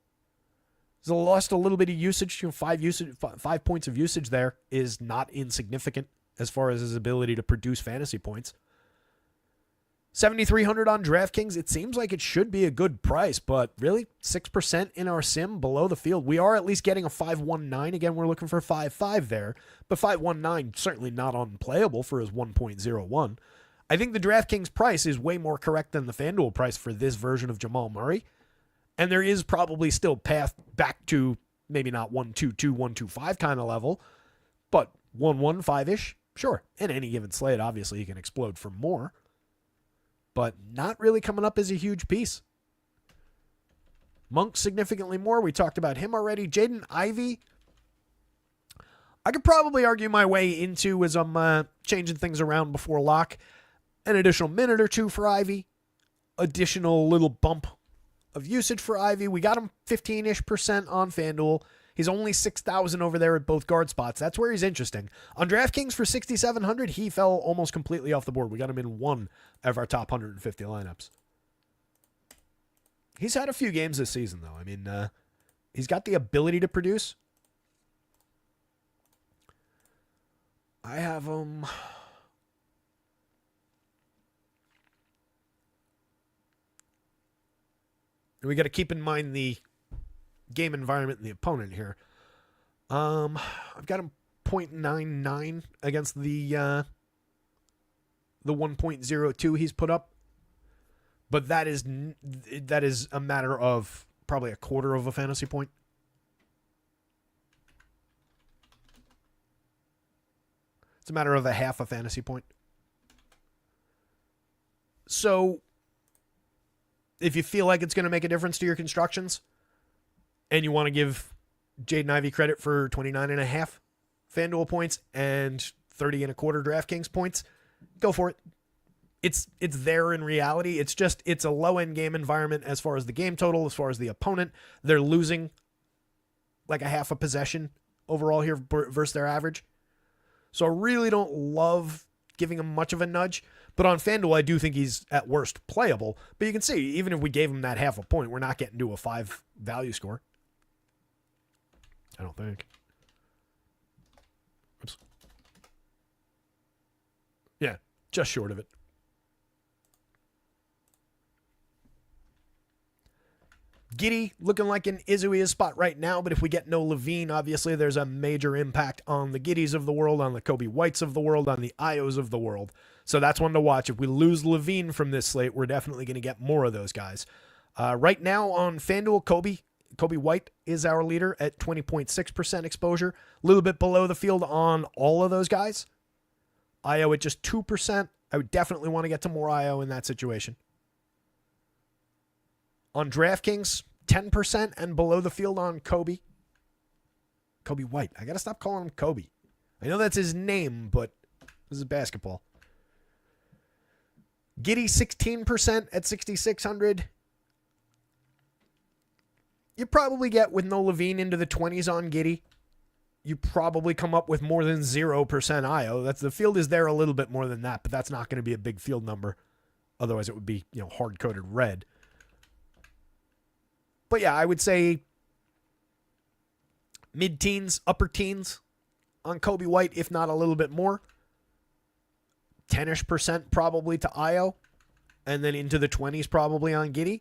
A: He's lost a little bit of usage. 5 points of usage there is not insignificant as far as his ability to produce fantasy points. 7,300 on DraftKings. It seems like it should be a good price, but really 6% in our sim below the field. We are at least getting a 5.19. Again, we're looking for 5.5 there, but 5.19 certainly not unplayable for his 1.01. I think the DraftKings price is way more correct than the FanDuel price for this version of Jamal Murray, and there is probably still path back to maybe not 1.22, 1.25 kind of level, but 1.15-ish. Sure, in any given slate, obviously, he can explode for more, but not really coming up as a huge piece. Monk, significantly more. We talked about him already. Jaden Ivey, I could probably argue my way into as I'm changing things around before lock. An additional minute or two for Ivey. Additional little bump of usage for Ivey. We got him 15-ish% on FanDuel. He's only 6,000 over there at both guard spots. That's where he's interesting. On DraftKings for 6,700, he fell almost completely off the board. We got him in one of our top 150 lineups. He's had a few games this season, though. I mean, he's got the ability to produce. I have him. We got to keep in mind the game environment and the opponent here. I've got him 0.99 against the 1.02 he's put up, but that is a matter of probably a quarter of a fantasy point. It's a matter of a half a fantasy point. So if you feel like it's going to make a difference to your constructions, and you want to give Jaden Ivey credit for 29.5 FanDuel points and 30.25 DraftKings points, go for it. It's there in reality. It's a low-end game environment as far as the game total, as far as the opponent. They're losing like a half a possession overall here versus their average. So I really don't love giving him much of a nudge. But on FanDuel, I do think he's at worst playable. But you can see, even if we gave him that half a point, we're not getting to a 5 value score. I don't think. Oops. Yeah, just short of it. Giddey looking like an Izuia spot right now, but if we get no Levine, obviously there's a major impact on the Giddeys of the world, on the Kobe Whites of the world, on the Ios of the world. So that's one to watch. If we lose Levine from this slate, we're definitely going to get more of those guys. Right now on FanDuel, Kobe White is our leader at 20.6% exposure. A little bit below the field on all of those guys. Io at just 2%. I would definitely want to get to more Io in that situation. On DraftKings, 10% and below the field on Kobe. Kobe White. I got to stop calling him Kobe. I know that's his name, but this is basketball. Giddey 16% at 6,600. You probably get, with no Levine, into the 20s on Giddey. You probably come up with more than 0% IO. The field is there a little bit more than that, but that's not going to be a big field number. Otherwise, it would be, hard-coded red. But yeah, I would say mid-teens, upper teens on Kobe White, if not a little bit more. 10-ish% probably to IO. And then into the 20s probably on Giddey.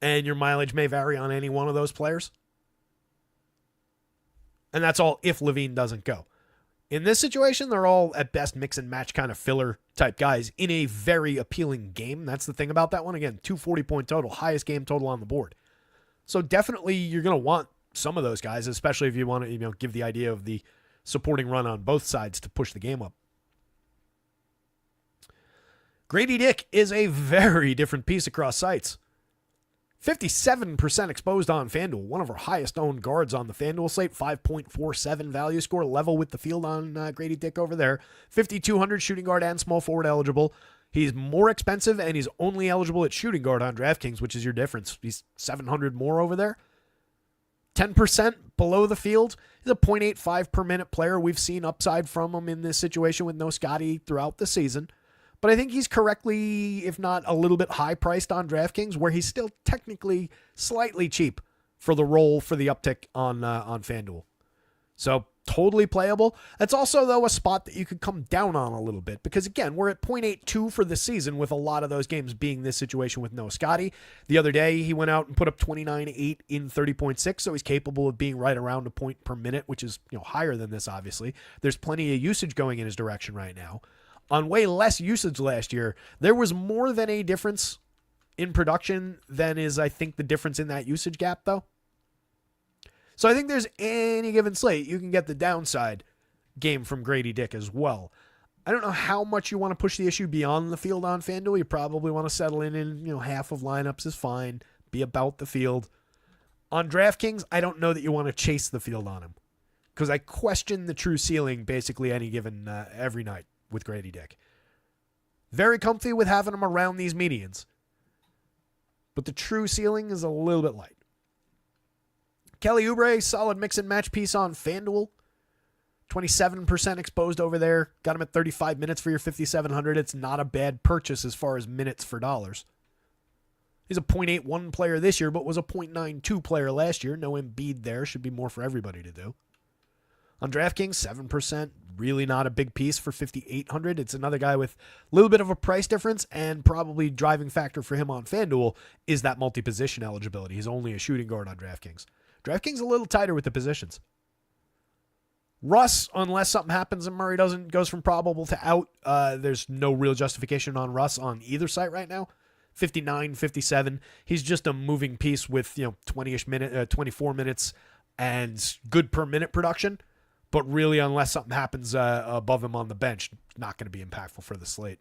A: And your mileage may vary on any one of those players. And that's all if Levine doesn't go. In this situation, they're all at best mix and match kind of filler type guys in a very appealing game. That's the thing about that one. Again, 240-point total, highest game total on the board. So definitely you're going to want some of those guys, especially if you want to give the idea of the supporting run on both sides to push the game up. Grady Dick is a very different piece across sites. 57% exposed on FanDuel, one of our highest owned guards on the FanDuel slate, 5.47 value score, level with the field on Grady Dick over there. 5,200 shooting guard and small forward eligible. He's more expensive and he's only eligible at shooting guard on DraftKings, which is your difference. He's 700 more over there. 10% below the field. He's a 0.85 per minute player. We've seen upside from him in this situation with no Scotty throughout the season. But I think he's correctly, if not a little bit high priced on DraftKings, where he's still technically slightly cheap for the role for the uptick on FanDuel. So totally playable. That's also, though, a spot that you could come down on a little bit because, again, we're at 0.82 for the season with a lot of those games being this situation with no Scotty. The other day, he went out and put up 29.8 in 30.6, so he's capable of being right around a point per minute, which is higher than this, obviously. There's plenty of usage going in his direction right now. On way less usage last year, there was more than a difference in production than is, I think, the difference in that usage gap, though. So I think there's any given slate, you can get the downside game from Grady Dick as well. I don't know how much you want to push the issue beyond the field on FanDuel. You probably want to settle in half of lineups is fine. Be about the field. On DraftKings, I don't know that you want to chase the field on him because I question the true ceiling basically any given every night with Grady Dick. Very comfy with having him around these medians. But the true ceiling is a little bit light. Kelly Oubre, solid mix and match piece on FanDuel. 27% exposed over there. Got him at 35 minutes for your 5,700. It's not a bad purchase as far as minutes for dollars. He's a 0.81 player this year, but was a 0.92 player last year. No Embiid there. Should be more for everybody to do. On DraftKings, 7%. Really not a big piece for 5,800. It's another guy with a little bit of a price difference, and probably driving factor for him on FanDuel is that multi-position eligibility. He's only a shooting guard on DraftKings. DraftKings a little tighter with the positions. Russ, unless something happens and Murray goes from probable to out, there's no real justification on Russ on either site right now. 59, 57. He's just a moving piece with 20-ish minute, 24 minutes and good per minute production. But really, unless something happens above him on the bench, not going to be impactful for the slate.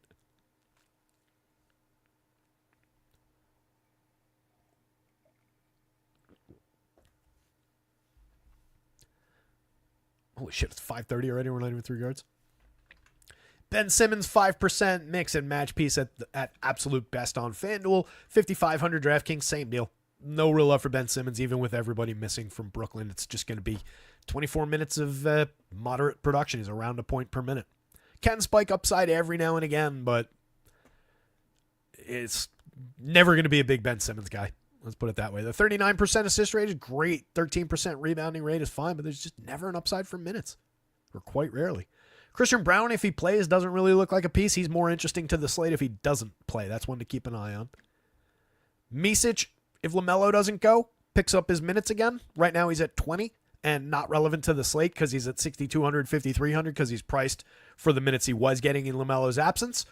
A: Holy shit, it's 5:30 already. We're not even 3 yards. Ben Simmons, 5% mix and match piece at absolute best on FanDuel. 5,500 DraftKings, same deal. No real love for Ben Simmons, even with everybody missing from Brooklyn. It's just going to be 24 minutes of moderate production. He's around a point per minute. Can spike upside every now and again, but it's never going to be a big Ben Simmons guy. Let's put it that way. The 39% assist rate is great. 13% rebounding rate is fine, but there's just never an upside for minutes, or quite rarely. Christian Brown, if he plays, doesn't really look like a piece. He's more interesting to the slate if he doesn't play. That's one to keep an eye on. Micic, if LaMelo doesn't go, picks up his minutes again. Right now he's at 20 and not relevant to the slate because he's at 6,200, 5,300 because he's priced for the minutes he was getting in LaMelo's absence.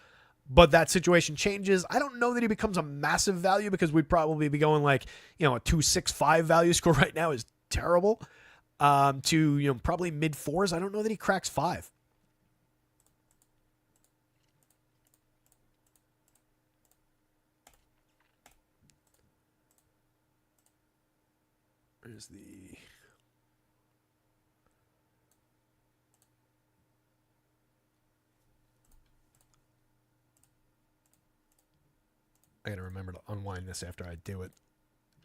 A: But that situation changes. I don't know that he becomes a massive value because we'd probably be going like, a 2.65 value score right now is terrible. To, probably mid fours. I don't know that he cracks 5. There's the I got to remember to unwind this after I do it.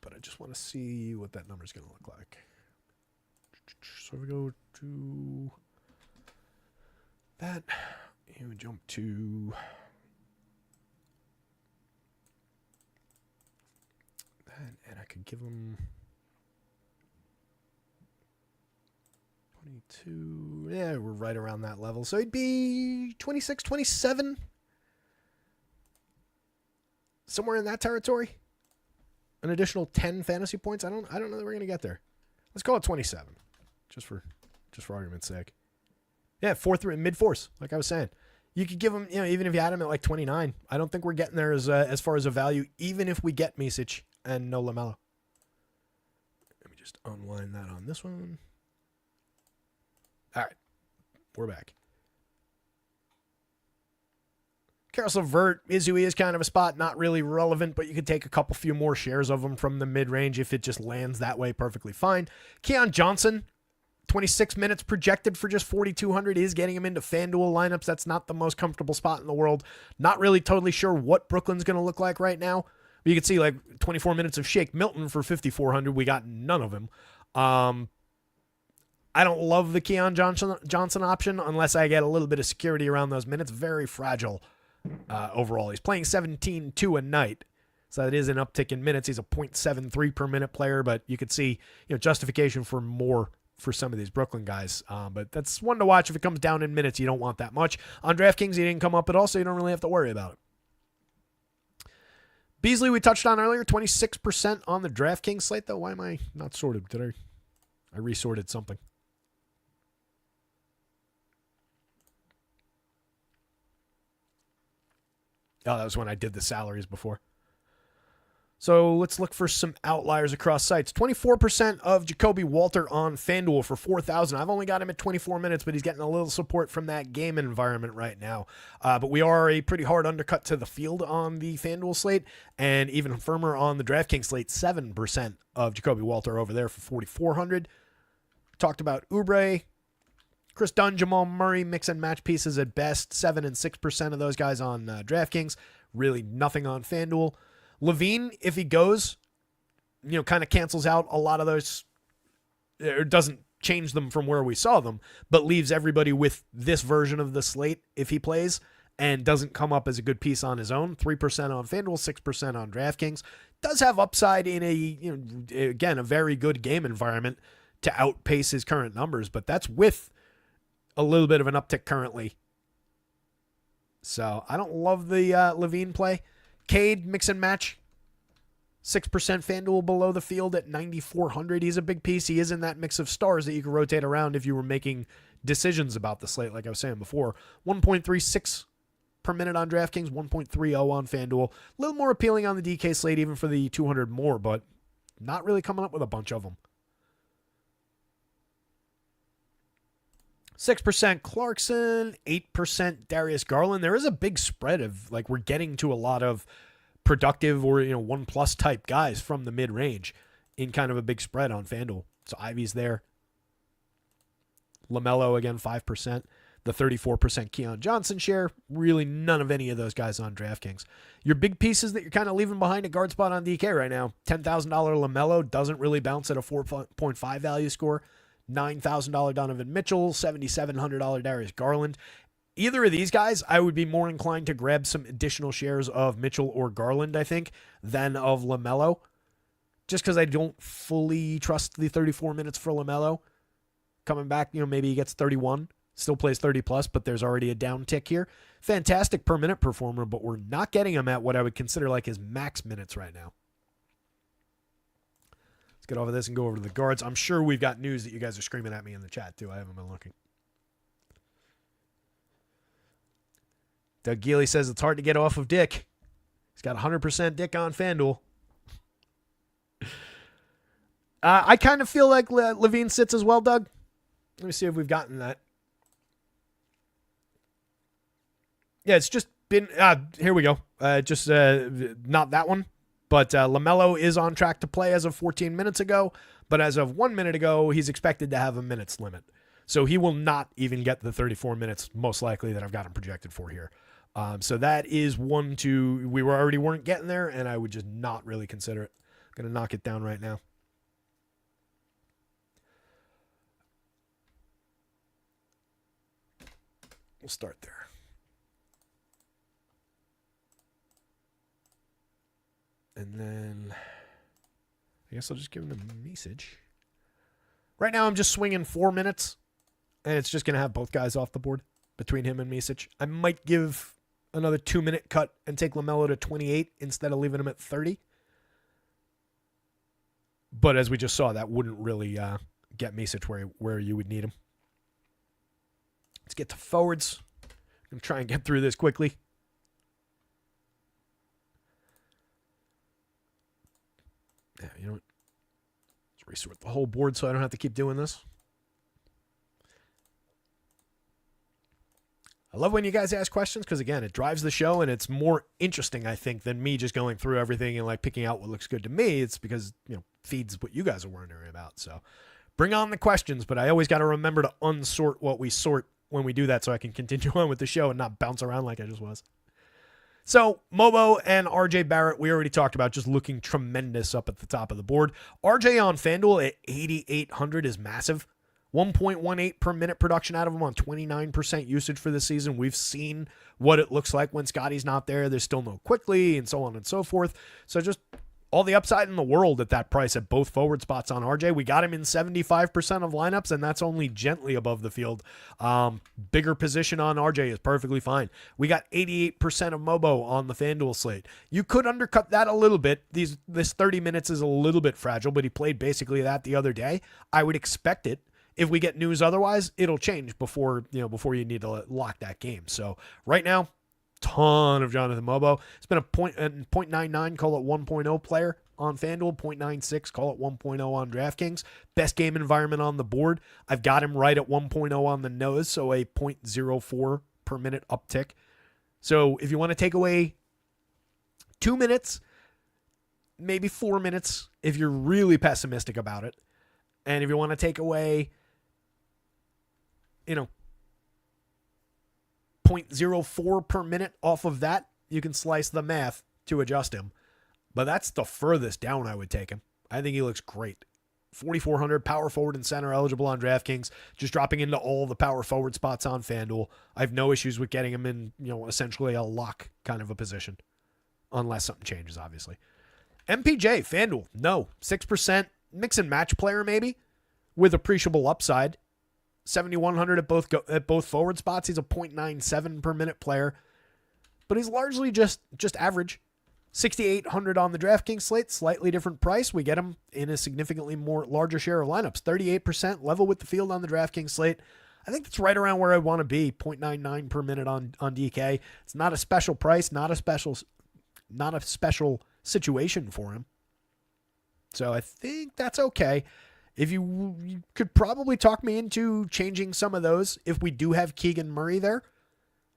A: But I just want to see what that number is going to look like. So we go to that. And we jump to that. And I could give them 22. Yeah, we're right around that level. So it'd be 26, 27. Somewhere in that territory. An additional 10 fantasy points. I don't know that we're going to get there. Let's call it 27. Just for argument's sake. Yeah, mid fourths, like I was saying. You could give him, even if you had him at like 29, I don't think we're getting there as far as a value, even if we get Micic and no LaMelo. Let me just unwind that on this one. All right, we're back. Karis LeVert is who he is, kind of a spot, not really relevant, but you could take a few more shares of him from the mid-range if it just lands that way, perfectly fine. Keon Johnson, 26 minutes projected for just 4,200 is getting him into FanDuel lineups. That's not the most comfortable spot in the world. Not really totally sure what Brooklyn's going to look like right now. You can see like 24 minutes of Shake Milton for 5,400. We got none of him. I don't love the Keon Johnson option unless I get a little bit of security around those minutes. Very fragile. Overall, he's playing 17-2 a night, so that is an uptick in minutes. He's a 0.73 per minute player, but you could see justification for more for some of these Brooklyn guys. But that's one to watch. If it comes down in minutes, you don't want that much. On DraftKings, he didn't come up at all, so you don't really have to worry about it. Beasley, we touched on earlier, 26% on the DraftKings slate, though. Why am I not sorted? Did I resorted something? Oh, that was when I did the salaries before. So let's look for some outliers across sites. 24% of Jacoby Walter on FanDuel for 4,000. I've only got him at 24 minutes, but he's getting a little support from that game environment right now. But we are a pretty hard undercut to the field on the FanDuel slate, and even firmer on the DraftKings slate. 7% of Jacoby Walter over there for 4,400. Talked about Oubre, Chris Dunn, Jamal Murray, mix and match pieces at best. 7 and 6% of those guys on DraftKings. Really nothing on FanDuel. Levine, if he goes, kind of cancels out a lot of those, or doesn't change them from where we saw them, but leaves everybody with this version of the slate if he plays and doesn't come up as a good piece on his own. 3% on FanDuel, 6% on DraftKings. Does have upside in again, a very good game environment to outpace his current numbers, but that's with a little bit of an uptick currently. So I don't love the Levine play. Cade, mix and match. 6% FanDuel below the field at 9,400. He's a big piece. He is in that mix of stars that you can rotate around if you were making decisions about the slate, like I was saying before. 1.36 per minute on DraftKings, 1.30 on FanDuel. A little more appealing on the DK slate, even for the 200 more, but not really coming up with a bunch of them. 6% Clarkson, 8% Darius Garland. There is a big spread of, we're getting to a lot of productive or, 1+ type guys from the mid-range in kind of a big spread on FanDuel. So Ivy's there. LaMelo, again, 5%. The 34% Keon Johnson share. Really none of any of those guys on DraftKings. Your big pieces that you're kind of leaving behind a guard spot on DK right now. $10,000 LaMelo doesn't really bounce at a 4.5 value score. $9,000 Donovan Mitchell, $7,700 Darius Garland. Either of these guys, I would be more inclined to grab some additional shares of Mitchell or Garland, I think, than of LaMelo. Just because I don't fully trust the 34 minutes for LaMelo. Coming back, maybe he gets 31, still plays 30 plus, but there's already a down tick here. Fantastic per minute performer, but we're not getting him at what I would consider like his max minutes right now. Get over this and go over to the guards. I'm sure we've got news that you guys are screaming at me in the chat, too. I haven't been looking. Doug Geely says it's hard to get off of Dick. He's got 100% Dick on FanDuel. I kind of feel like Levine sits as well, Doug. Let me see if we've gotten that. Yeah, it's just been... here we go. Not that one. But LaMelo is on track to play as of 14 minutes ago. But as of 1 minute ago, he's expected to have a minutes limit. So he will not even get the 34 minutes, most likely, that I've got him projected for here. So that is one we already weren't getting there, and I would just not really consider it. I'm going to knock it down right now. We'll start there. And then I guess I'll just give him a message. Right now I'm just swinging 4 minutes, and it's just going to have both guys off the board between him and Misic. I might give another 2-minute cut and take LaMelo to 28 instead of leaving him at 30. But as we just saw, that wouldn't really get Misic where you would need him. Let's get to forwards. I'm going to try and get through this quickly. Yeah, you know what? Let's resort the whole board so I don't have to keep doing this. I love when you guys ask questions because, again, it drives the show and it's more interesting, I think, than me just going through everything and like picking out what looks good to me. It's because, feeds what you guys are wondering about. So bring on the questions, but I always got to remember to unsort what we sort when we do that so I can continue on with the show and not bounce around like I just was. So Mobo and RJ Barrett, we already talked about, just looking tremendous up at the top of the board. RJ on FanDuel at 8,800 is massive. 1.18 per minute production out of him on 29% usage for the season. We've seen what it looks like when Scotty's not there. There's still no Quickly and so on and so forth. So just all the upside in the world at that price at both forward spots on RJ. We got him in 75% of lineups, and that's only gently above the field. Bigger position on RJ is perfectly fine. We got 88% of Mobo on the FanDuel slate. You could undercut that a little bit. This 30 minutes is a little bit fragile, but he played basically that the other day. I would expect it. If we get news otherwise, it'll change before you need to lock that game. So right now, ton of Jonathan Mobo. It's been a 0.99, call it 1.0 player on FanDuel, 0.96, call it 1.0 on DraftKings. Best game environment on the board. I've got him right at 1.0 on the nose, so a 0.04 per minute uptick. So if you want to take away 2 minutes, maybe 4 minutes if you're really pessimistic about it, and if you want to take away 0.04 per minute off of that, you can slice the math to adjust him. But that's the furthest down I would take him. I think he looks great. 4,400, power forward and center, eligible on DraftKings, just dropping into all the power forward spots on FanDuel. I have no issues with getting him in, essentially a lock kind of a position, unless something changes, obviously. MPJ, FanDuel, no. 6%, mix and match player maybe, with appreciable upside. 7,100 at both forward spots. He's a 0.97 per minute player, but he's largely just average. 6,800 on the DraftKings slate, slightly different price. We get him in a significantly larger share of lineups. 38% level with the field on the DraftKings slate. I think that's right around where I want to be. 0.99 per minute on DK. It's not a special price, not a special situation for him. So I think that's okay. If you could probably talk me into changing some of those if we do have Keegan Murray there.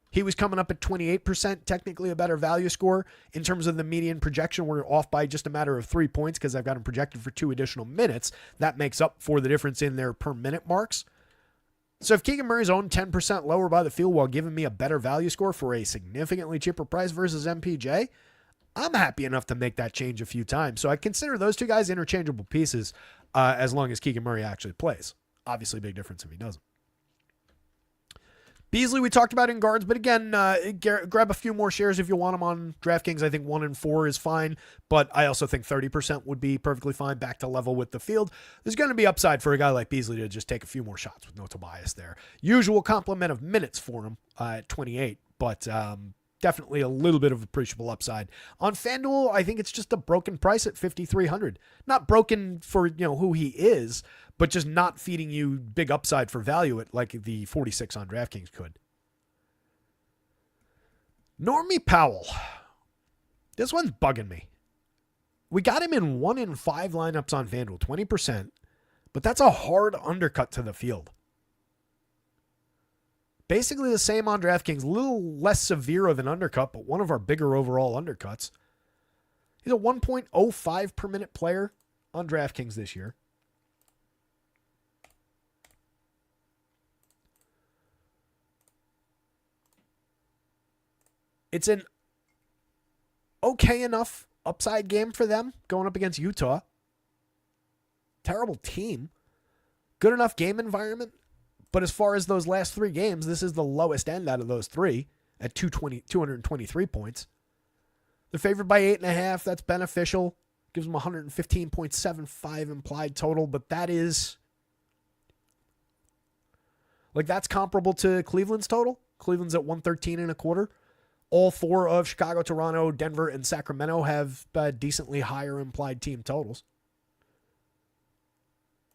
A: He was coming up at 28%, technically a better value score. In terms of the median projection, we're off by just a matter of 3 points because I've got him projected for 2 additional minutes. That makes up for the difference in their per minute marks. So if Keegan Murray's owned 10% lower by the field while giving me a better value score for a significantly cheaper price versus MPJ, I'm happy enough to make that change a few times. So I consider those two guys interchangeable pieces as long as Keegan Murray actually plays. Obviously, big difference if he doesn't. Beasley, we talked about in guards, but again, grab a few more shares if you want them on DraftKings. I think 1 and 4 is fine, but I also think 30% would be perfectly fine, back to level with the field. There's going to be upside for a guy like Beasley to just take a few more shots with no Tobias there. Usual complement of minutes for him at 28, but definitely a little bit of appreciable upside. On FanDuel, I think it's just a broken price at 5,300. Not broken for who he is, but just not feeding you big upside for value at like the 46 on DraftKings could. Normie Powell. This one's bugging me. We got him in 1 in 5 lineups on FanDuel, 20%, but that's a hard undercut to the field. Basically the same on DraftKings, a little less severe of an undercut, but one of our bigger overall undercuts. He's a 1.05 per minute player on DraftKings this year. It's an okay enough upside game for them going up against Utah. Terrible team. Good enough game environment. But as far as those last 3 games, this is the lowest end out of those 3 at 223 points. They're favored by 8.5. That's beneficial. Gives them 115.75 implied total, but that is that's comparable to Cleveland's total. Cleveland's at 113.25. All 4 of Chicago, Toronto, Denver, and Sacramento have decently higher implied team totals.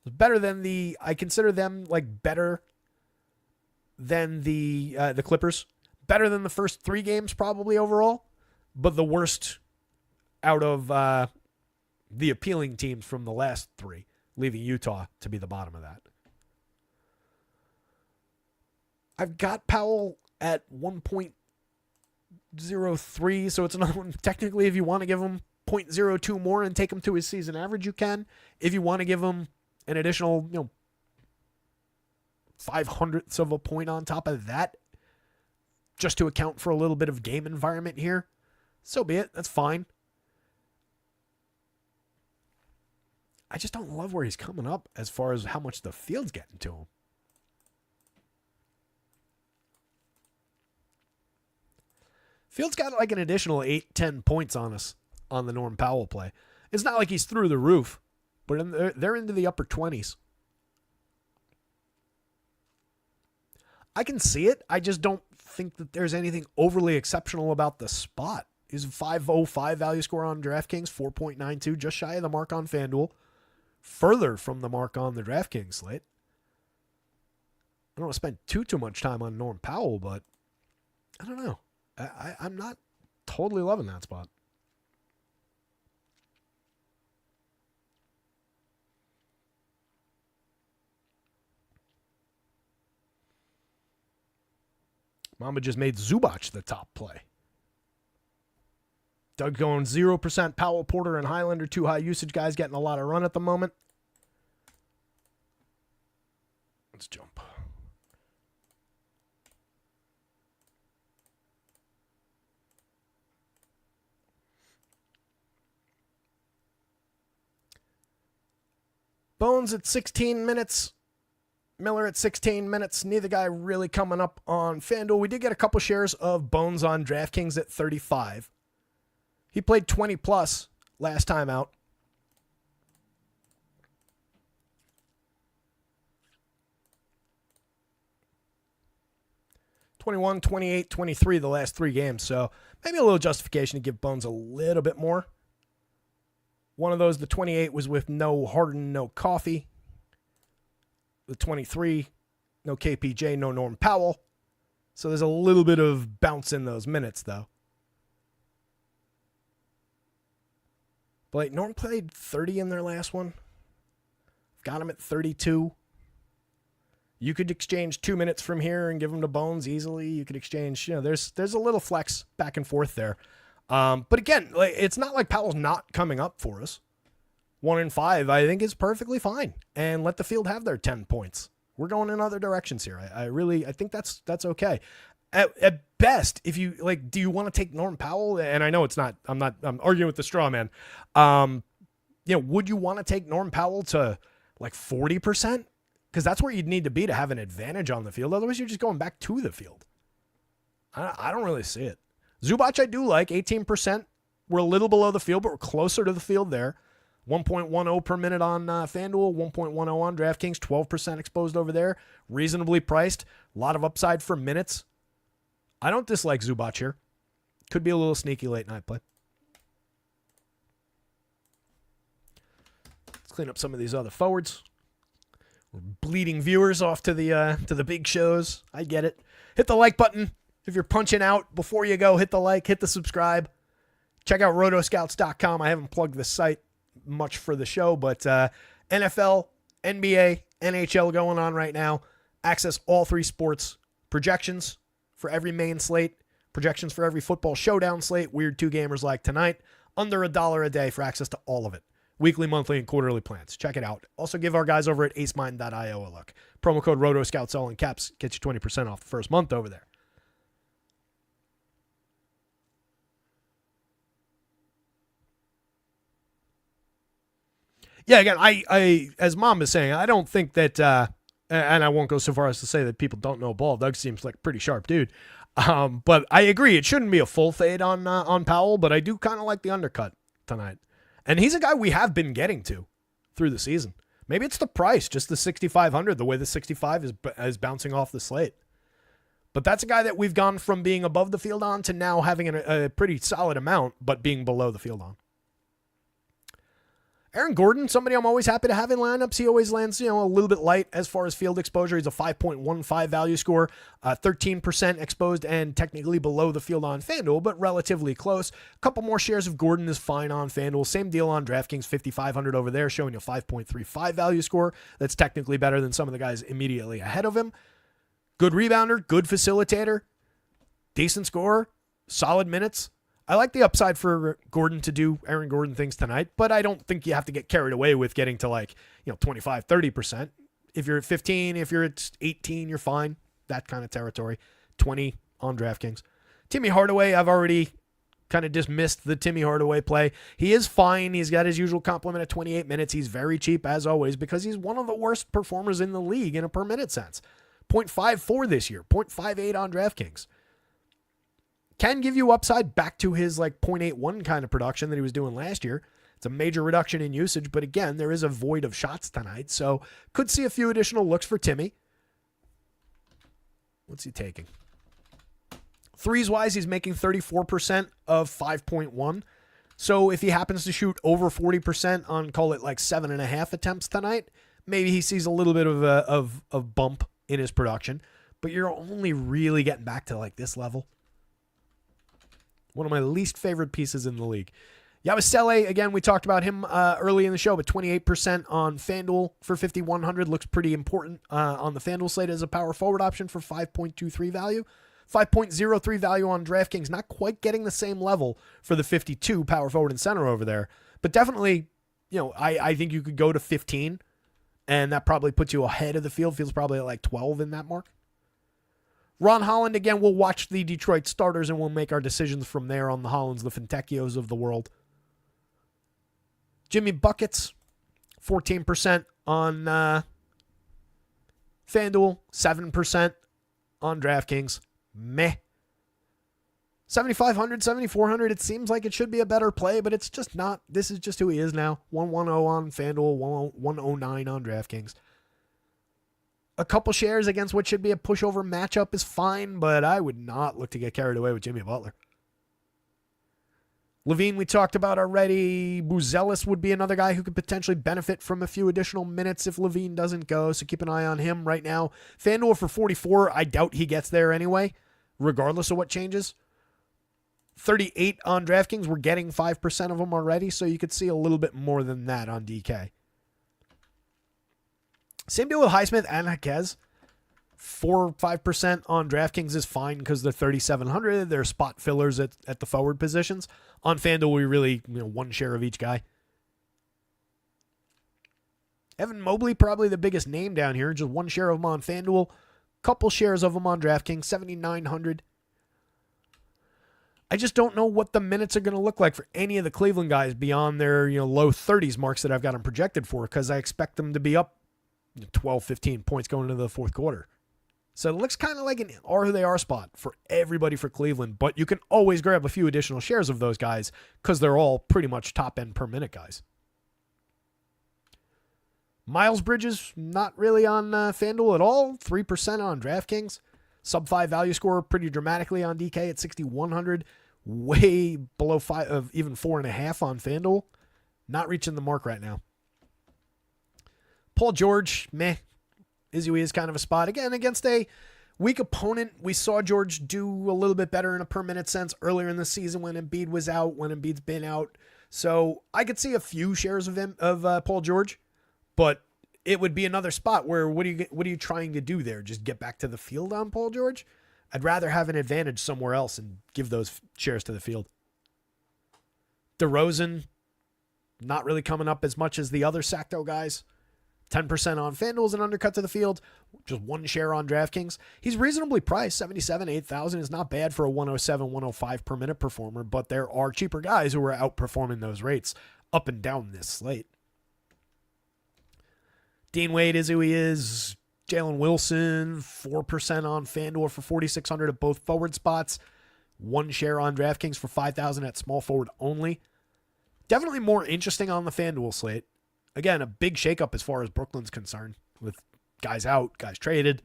A: Better than I consider them better than the Clippers. Better than the first 3 games probably overall, but the worst out of the appealing teams from the last 3, leaving Utah to be the bottom of that. I've got Powell at 1.03, so it's another one. Technically, if you want to give him 0.02 more and take him to his season average, you can. If you want to give him an additional, 0.05 of a point on top of that, just to account for a little bit of game environment here, so be it. That's fine. I just don't love where he's coming up as far as how much the field's getting to him. Field's got an additional 8-10 points on us on the Norm Powell play. It's not like he's through the roof, but they're into the upper 20s. I can see it. I just don't think that there's anything overly exceptional about the spot. He's a 5.05 value score on DraftKings, 4.92, just shy of the mark on FanDuel. Further from the mark on the DraftKings slate. I don't want to spend too much time on Norm Powell, but I don't know. I'm not totally loving that spot. Mamba just made Zubac the top play. Doug going 0%. Powell, Porter, and Highlander, 2 high usage guys getting a lot of run at the moment. Let's jump. Bones at 16 minutes. Miller at 16 minutes. Neither guy really coming up on FanDuel. We did get a couple shares of Bones on DraftKings at 35. He played 20 plus last time out. (21, 28, 23) the last 3 games. So maybe a little justification to give Bones a little bit more. One of those, the 28, was with no Harden, no Coffee. The 23, no KPJ, no Norm Powell. So there's a little bit of bounce in those minutes, though. But Norm played 30 in their last one. Got him at 32. You could exchange 2 minutes from here and give him to Bones easily. You could exchange, there's a little flex back and forth there. But again, it's not like Powell's not coming up for us. 1 and 5, I think, is perfectly fine. And let the field have their 10 points. We're going in other directions here. I think that's okay. At best, if you do you want to take Norm Powell? And I know it's not. I'm arguing with the straw man. Would you want to take Norm Powell to 40%? Because that's where you'd need to be to have an advantage on the field. Otherwise, you're just going back to the field. I don't really see it. Zubac, I do like 18%. We're a little below the field, but we're closer to the field there. 1.10 per minute on FanDuel, 1.10 on DraftKings, 12% exposed over there. Reasonably priced. A lot of upside for minutes. I don't dislike Zubac here. Could be a little sneaky late night play. Let's clean up some of these other forwards. We're bleeding viewers off to the big shows. I get it. Hit the like button. If you're punching out before you go, hit the like, hit the subscribe. Check out rotoscouts.com. I haven't plugged the site much for the show, but NFL, NBA, NHL going on right now. Access all 3 sports. Projections for every main slate. Projections for every football showdown slate. Weird 2-gamers like tonight. Under $1 a day for access to all of it. Weekly, monthly, and quarterly plans. Check it out. Also give our guys over at acemind.io a look. Promo code ROTOSCOUTS all in caps. Gets you 20% off the first month over there. Yeah, again, I as Mom is saying, I don't think that, and I won't go so far as to say that people don't know ball. Doug seems like a pretty sharp dude. But I agree, it shouldn't be a full fade on Powell, but I do kind of like the undercut tonight. And he's a guy we have been getting to through the season. Maybe it's the price, just the 6,500, the way the 65 is bouncing off the slate. But that's a guy that we've gone from being above the field on to now having a pretty solid amount, but being below the field on. Aaron Gordon, somebody I'm always happy to have in lineups. He always lands, a little bit light as far as field exposure. He's a 5.15 value score, 13% exposed and technically below the field on FanDuel, but relatively close. A couple more shares of Gordon is fine on FanDuel. Same deal on DraftKings, 5,500 over there, showing you a 5.35 value score. That's technically better than some of the guys immediately ahead of him. Good rebounder, good facilitator, decent scorer, solid minutes. I like the upside for Gordon to do Aaron Gordon things tonight, but I don't think you have to get carried away with getting to 25, 30%. If you're at 15, if you're at 18, you're fine. That kind of territory. 20 on DraftKings. Timmy Hardaway, I've already kind of dismissed the Timmy Hardaway play. He is fine. He's got his usual complement at 28 minutes. He's very cheap as always because he's one of the worst performers in the league in a per minute sense. 0.54 this year, 0.58 on DraftKings. Can give you upside back to his 0.81 kind of production that he was doing last year. It's a major reduction in usage, but again, there is a void of shots tonight, so could see a few additional looks for Timmy. What's he taking? Threes-wise, he's making 34% of 5.1. So if he happens to shoot over 40% on, call it 7.5 attempts tonight, maybe he sees a little bit of a bump in his production, but you're only really getting back to this level. One of my least favorite pieces in the league. Yabusele, again, we talked about him early in the show, but 28% on FanDuel for 5,100 looks pretty important on the FanDuel slate as a power forward option for 5.23 value. 5.03 value on DraftKings, not quite getting the same level for the 52 power forward and center over there, but definitely, I think you could go to 15, and that probably puts you ahead of the field. Feels probably at 12 in that mark. Ron Holland, again, we'll watch the Detroit starters and we'll make our decisions from there on the Hollands, the Fontecchios of the world. Jimmy Buckets, 14% on FanDuel, 7% on DraftKings. Meh. 7,500, 7,400, it seems like it should be a better play, but it's just not. This is just who he is now. 110 on FanDuel, 109 on DraftKings. A couple shares against what should be a pushover matchup is fine, but I would not look to get carried away with Jimmy Butler. Levine, we talked about already. Buzelis would be another guy who could potentially benefit from a few additional minutes if Levine doesn't go, so keep an eye on him right now. FanDuel for 44, I doubt he gets there anyway, regardless of what changes. 38 on DraftKings, we're getting 5% of them already, so you could see a little bit more than that on DK. Same deal with Highsmith and Jaquez. 4 or 5% on DraftKings is fine because they're 3,700. They're spot fillers at the forward positions. On FanDuel, we really, one share of each guy. Evan Mobley, probably the biggest name down here. Just one share of him on FanDuel. Couple shares of him on DraftKings, 7,900. I just don't know what the minutes are going to look like for any of the Cleveland guys beyond their low 30s marks that I've got them projected for because I expect them to be up 12, 15 points going into the fourth quarter. So it looks kind of like an are who they are spot for everybody for Cleveland, but you can always grab a few additional shares of those guys because they're all pretty much top end per minute guys. Miles Bridges, not really on FanDuel at all. 3% on DraftKings. Sub 5 value score pretty dramatically on DK at 6,100. Way below 5 of even 4.5 on FanDuel. Not reaching the mark right now. Paul George, meh. Is who he is, kind of a spot. Again, against a weak opponent, we saw George do a little bit better in a per minute sense earlier in the season when Embiid was out, when Embiid's been out. So I could see a few shares of him, of Paul George, but it would be another spot where what are you trying to do there? Just get back to the field on Paul George? I'd rather have an advantage somewhere else and give those shares to the field. DeRozan, not really coming up as much as the other Sacto guys. 10% on FanDuel is an undercut to the field. Just one share on DraftKings. He's reasonably priced. 77, 8,000 is not bad for a 107, 105 per minute performer, but there are cheaper guys who are outperforming those rates up and down this slate. Dean Wade is who he is. Jalen Wilson, 4% on FanDuel for 4,600 at both forward spots. 1 share on DraftKings for 5,000 at small forward only. Definitely more interesting on the FanDuel slate. Again, a big shakeup as far as Brooklyn's concerned, with guys out, guys traded.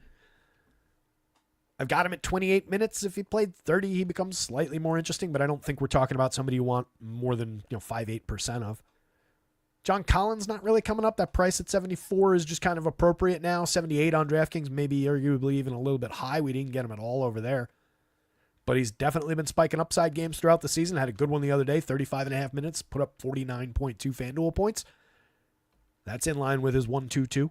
A: I've got him at 28 minutes. If he played 30, he becomes slightly more interesting, but I don't think we're talking about somebody you want more than 5-8% of. John Collins not really coming up. That price at 74 is just kind of appropriate now. 78 on DraftKings, maybe arguably even a little bit high. We didn't get him at all over there. But he's definitely been spiking upside games throughout the season. Had a good one the other day, 35.5 minutes, put up 49.2 FanDuel points. That's in line with his 1-2-2.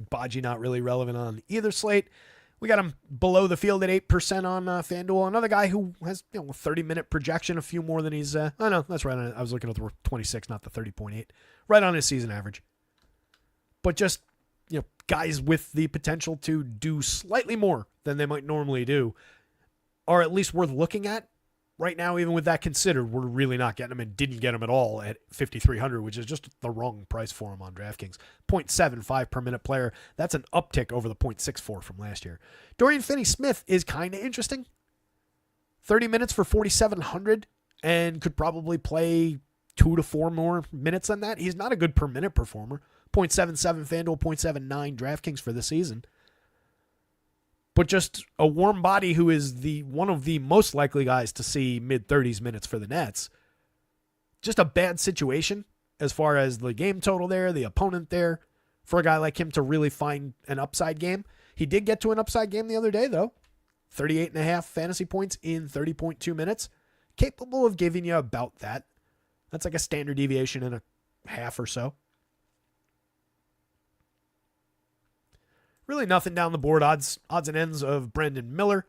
A: Baji not really relevant on either slate. We got him below the field at 8% on FanDuel. Another guy who has a 30-minute projection, a few more than he's... oh, no, that's right. I was looking at the 26, not the 30.8. Right on his season average. But just, guys with the potential to do slightly more than they might normally do are at least worth looking at. Right now, even with that considered, we're really not getting him and didn't get him at all at 5,300, which is just the wrong price for him on DraftKings. 0.75 per minute player. That's an uptick over the 0.64 from last year. Dorian Finney-Smith is kind of interesting. 30 minutes for 4,700 and could probably play 2 to 4 more minutes than that. He's not a good per minute performer. 0.77 FanDuel, 0.79 DraftKings for the season. But just a warm body who is one of the most likely guys to see mid-30s minutes for the Nets. Just a bad situation as far as the game total there, the opponent there, for a guy like him to really find an upside game. He did get to an upside game the other day, though. 38.5 fantasy points in 30.2 minutes. Capable of giving you about that. That's like a standard deviation and a half or so. Really nothing down the board. Odds and ends of Brandon Miller.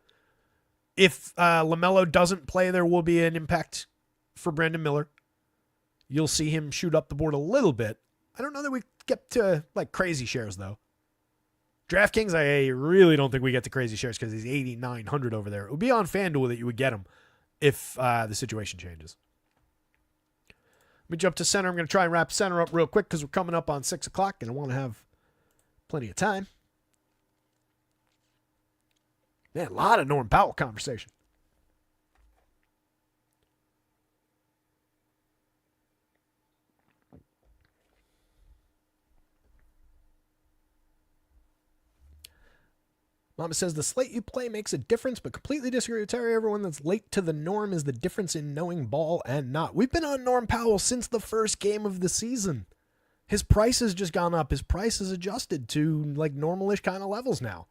A: If LaMelo doesn't play, there will be an impact for Brandon Miller. You'll see him shoot up the board a little bit. I don't know that we get to crazy shares, though. DraftKings, I really don't think we get to crazy shares because he's 8,900 over there. It would be on FanDuel that you would get him if the situation changes. Let me jump to center. I'm going to try and wrap center up real quick because we're coming up on 6 o'clock and I want to have plenty of time. Man, a lot of Norm Powell conversation. Mama says, the slate you play makes a difference, but completely disagree with Terry. Everyone that's late to the norm is the difference in knowing ball and not. We've been on Norm Powell since the first game of the season. His price has just gone up. His price is adjusted to normalish kind of levels now.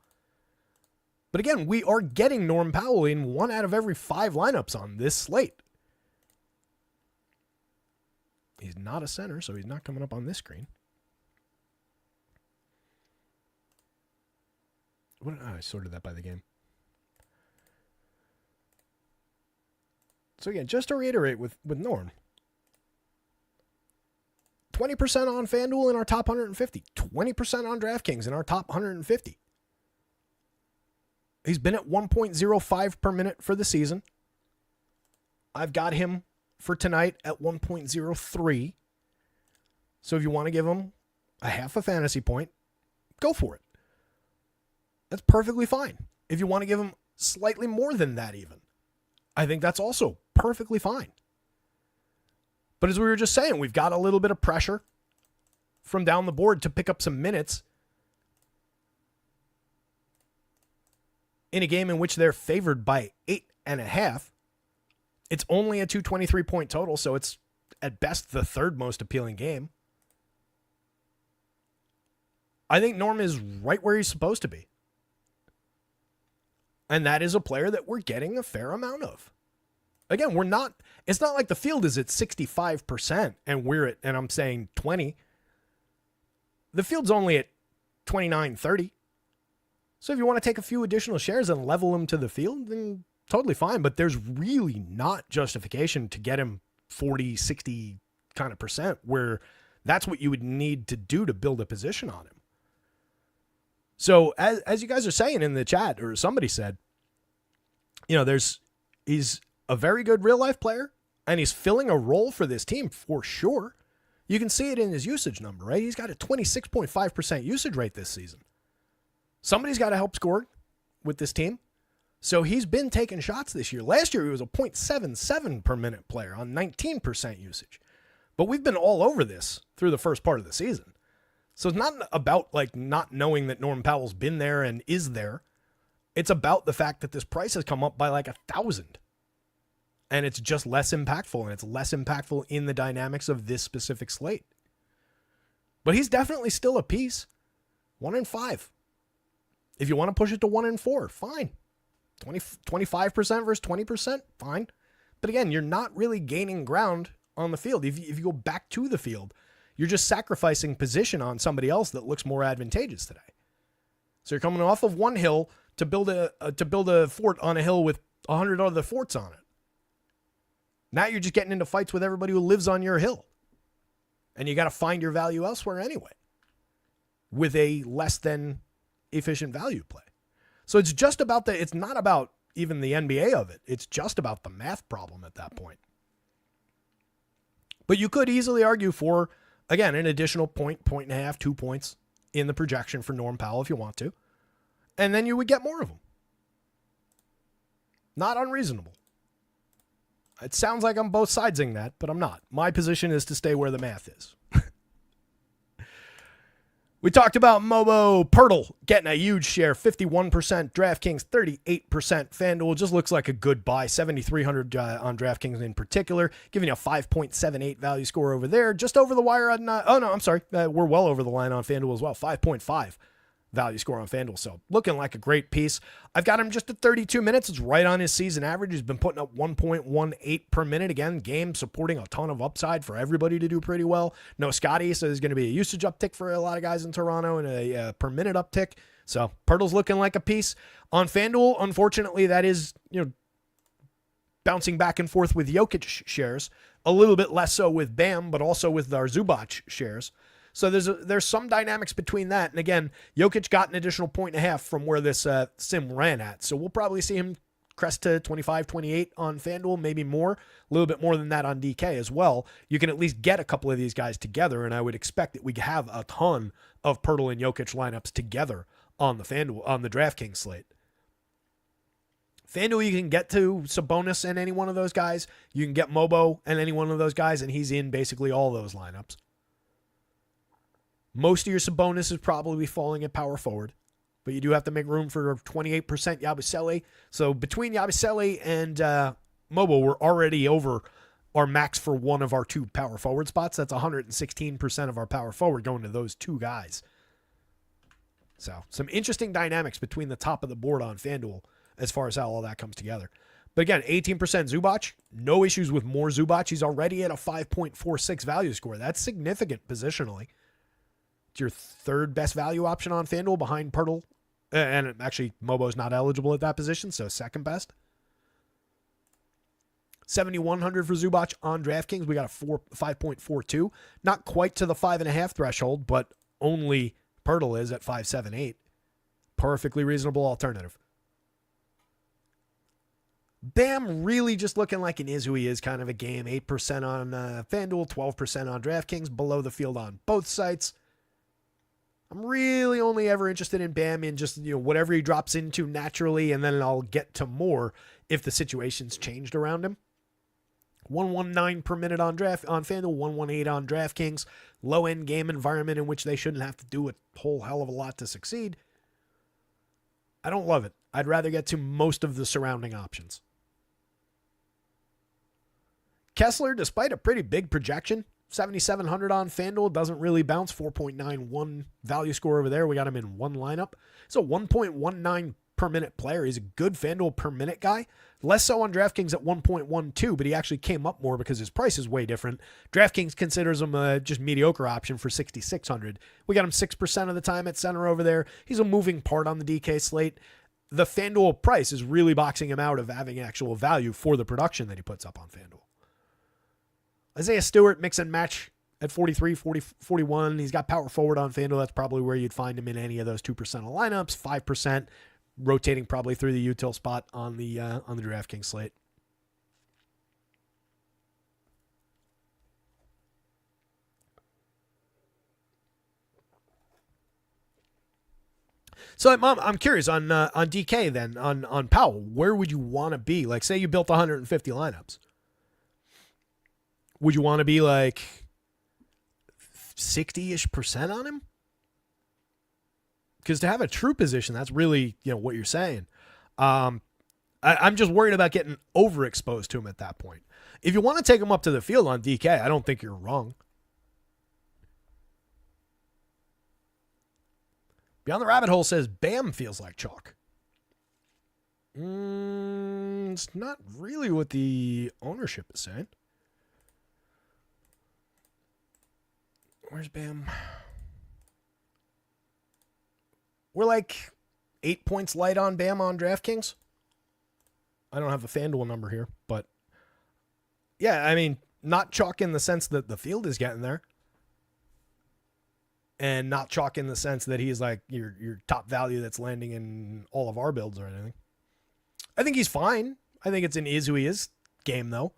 A: But again, we are getting Norm Powell in 1 out of every 5 lineups on this slate. He's not a center, so he's not coming up on this screen. I sorted that by the game. So again, just to reiterate with Norm. 20% on FanDuel in our top 150. 20% on DraftKings in our top 150. He's been at 1.05 per minute for the season. I've got him for tonight at 1.03. So if you want to give him a half a fantasy point, go for it. That's perfectly fine. If you want to give him slightly more than that even, I think that's also perfectly fine. But as we were just saying, we've got a little bit of pressure from down the board to pick up some minutes in a game in which they're favored by 8.5. It's only a 223-point total, so it's at best the third most appealing game. I think Norm is right where he's supposed to be. And that is a player that we're getting a fair amount of. Again, it's not like the field is at 65% and I'm saying 20. The field's only at 29, 30. So if you want to take a few additional shares and level him to the field, then totally fine. But there's really not justification to get him 40, 60 kind of percent where that's what you would need to do to build a position on him. So as you guys are saying in the chat, or somebody said, he's a very good real life player and he's filling a role for this team for sure. You can see it in his usage number, right? He's got a 26.5% usage rate this season. Somebody's got to help score with this team. So he's been taking shots this year. Last year, he was a .77 per minute player on 19% usage. But we've been all over this through the first part of the season. So it's not about like not knowing that Norman Powell's been there and is there. It's about the fact that this price has come up by like 1,000. And it's just less impactful, and it's less impactful in the dynamics of this specific slate. But he's definitely still a piece. 1 in 5. If you want to push it to 1 in 4, fine. 25% versus 20%, fine. But again, you're not really gaining ground on the field. If you go back to the field, you're just sacrificing position on somebody else that looks more advantageous today. So you're coming off of one hill to build a fort on a hill with 100 other forts on it. Now you're just getting into fights with everybody who lives on your hill. And you got to find your value elsewhere anyway with a less than efficient value play. So it's just about it's not about even the NBA of it. It's just about the math problem at that point. But you could easily argue for, again, an additional point and a half, 2 points in the projection for Norm Powell if you want to. And then you would get more of them. Not unreasonable. It sounds like I'm both sidesing that, but I'm not. My position is to stay where the math is. We talked about Mobo Pirtle getting a huge share, 51%, DraftKings 38%. FanDuel just looks like a good buy, 7,300 on DraftKings in particular, giving you a 5.78 value score over there, just over the wire on, we're well over the line on FanDuel as well, 5.5 value score on FanDuel. So looking like a great piece. I've got him just at 32 minutes. It's right on his season average. He's been putting up 1.18 per minute. Again, game supporting a ton of upside for everybody to do pretty well. No Scotty, so there's going to be a usage uptick for a lot of guys in Toronto and a per minute uptick. So Pirtle's looking like a piece. On FanDuel, unfortunately, that is, bouncing back and forth with Jokic shares. A little bit less so with Bam, but also with our Zubac shares. So there's some dynamics between that. And again, Jokic got an additional 1.5 from where this sim ran at. So we'll probably see him crest to 25, 28 on FanDuel, maybe more, a little bit more than that on DK as well. You can at least get a couple of these guys together, and I would expect that we have a ton of Pirtle and Jokic lineups together on the DraftKings slate. FanDuel, you can get to Sabonis and any one of those guys. You can get Mobo and any one of those guys, and he's in basically all those lineups. Most of your Sabonis is probably falling at power forward, but you do have to make room for 28% Yabusele. So between Yabusele and Mobo, we're already over our max for one of our two power forward spots. That's 116% of our power forward going to those two guys. So some interesting dynamics between the top of the board on FanDuel as far as how all that comes together. But again, 18% Zubac, no issues with more Zubac. He's already at a 5.46 value score. That's significant positionally. It's your third best value option on FanDuel behind Pirtle. And actually, Mobo's not eligible at that position, so second best. 7,100 for Zubac on DraftKings. We got a 5.42. Not quite to the 5.5 threshold, but only Pirtle is at 5.78. Perfectly reasonable alternative. Bam really just looking like an is who he is kind of a game. 8% on FanDuel, 12% on DraftKings, below the field on both sites. I'm really only ever interested in Bam in just, whatever he drops into naturally, and then I'll get to more if the situation's changed around him. 119 per minute on FanDuel, 118 on DraftKings. Low-end game environment in which they shouldn't have to do a whole hell of a lot to succeed. I don't love it. I'd rather get to most of the surrounding options. Kessler, despite a pretty big projection, 7,700 on FanDuel, doesn't really bounce. 4.91 value score over there. We got him in one lineup. It's a 1.19 per minute player. He's a good FanDuel per minute guy. Less so on DraftKings at 1.12, but he actually came up more because his price is way different. DraftKings considers him a just mediocre option for 6,600. We got him 6% of the time at center over there. He's a moving part on the DK slate. The FanDuel price is really boxing him out of having actual value for the production that he puts up on FanDuel. Isaiah Stewart, mix and match at 43, 40, 41. He's got power forward on FanDuel. That's probably where you'd find him in any of those 2% of lineups. 5%, rotating probably through the util spot on the DraftKings slate. So, Mom, I'm curious on DK then on Powell. Where would you want to be? Like, say you built 150 lineups. Would you want to be like 60-ish% on him? Because to have a true position, that's really what you're saying. I'm just worried about getting overexposed to him at that point. If you want to take him up to the field on DK, I don't think you're wrong. Beyond the Rabbit Hole says Bam feels like chalk. It's not really what the ownership is saying. Where's Bam? We're like 8 points light on Bam on DraftKings. I don't have a FanDuel number here, but yeah, I mean, not chalk in the sense that the field is getting there. And not chalk in the sense that he's like your top value that's landing in all of our builds or anything. I think he's fine. I think it's an is who he is game, though.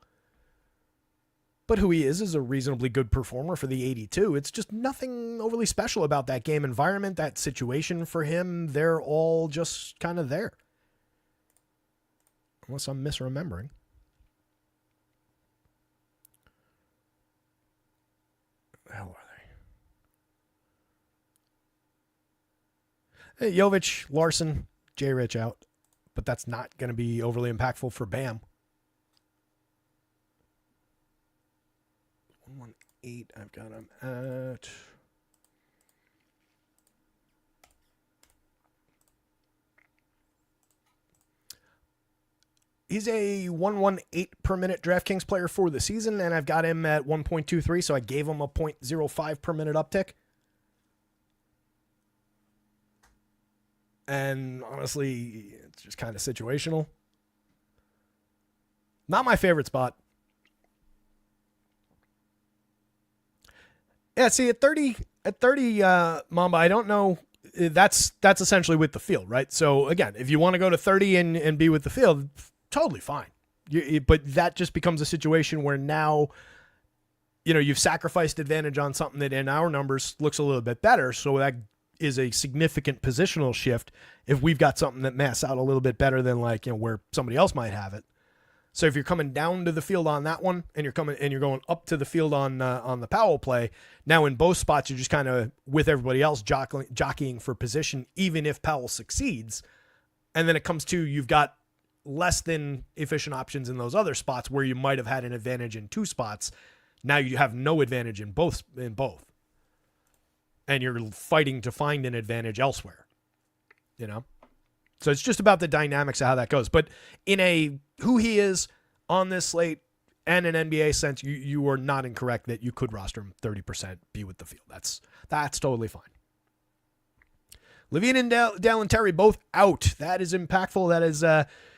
A: But who he is a reasonably good performer for the 82. It's just nothing overly special about that game environment, that situation for him. They're all just kind of there. Unless I'm misremembering. What the hell are they? Hey, Jovic, Larson, J. Rich out. But that's not going to be overly impactful for Bam. 118, I've got him at... He's a 118 per minute DraftKings player for the season, and I've got him at 1.23, so I gave him a 0.05 per minute uptick. And honestly, it's just kind of situational. Not my favorite spot. Yeah, see, at 30, Mamba, I don't know. That's essentially with the field, right? So again, if you want to go to 30 and be with the field, totally fine. But that just becomes a situation where now, you've sacrificed advantage on something that in our numbers looks a little bit better. So that is a significant positional shift if we've got something that masks out a little bit better than where somebody else might have it. So if you're coming down to the field on that one and you're going up to the field on the Powell play, now in both spots you're just kind of with everybody else jockeying for position, even if Powell succeeds. And then it comes to you've got less than efficient options in those other spots where you might have had an advantage in two spots. Now you have no advantage in both. And you're fighting to find an advantage elsewhere, So it's just about the dynamics of how that goes. But in a who he is on this slate and an NBA sense, you are not incorrect that you could roster him 30%, be with the field. That's totally fine. Levine and Dallin Terry both out. That is impactful. That is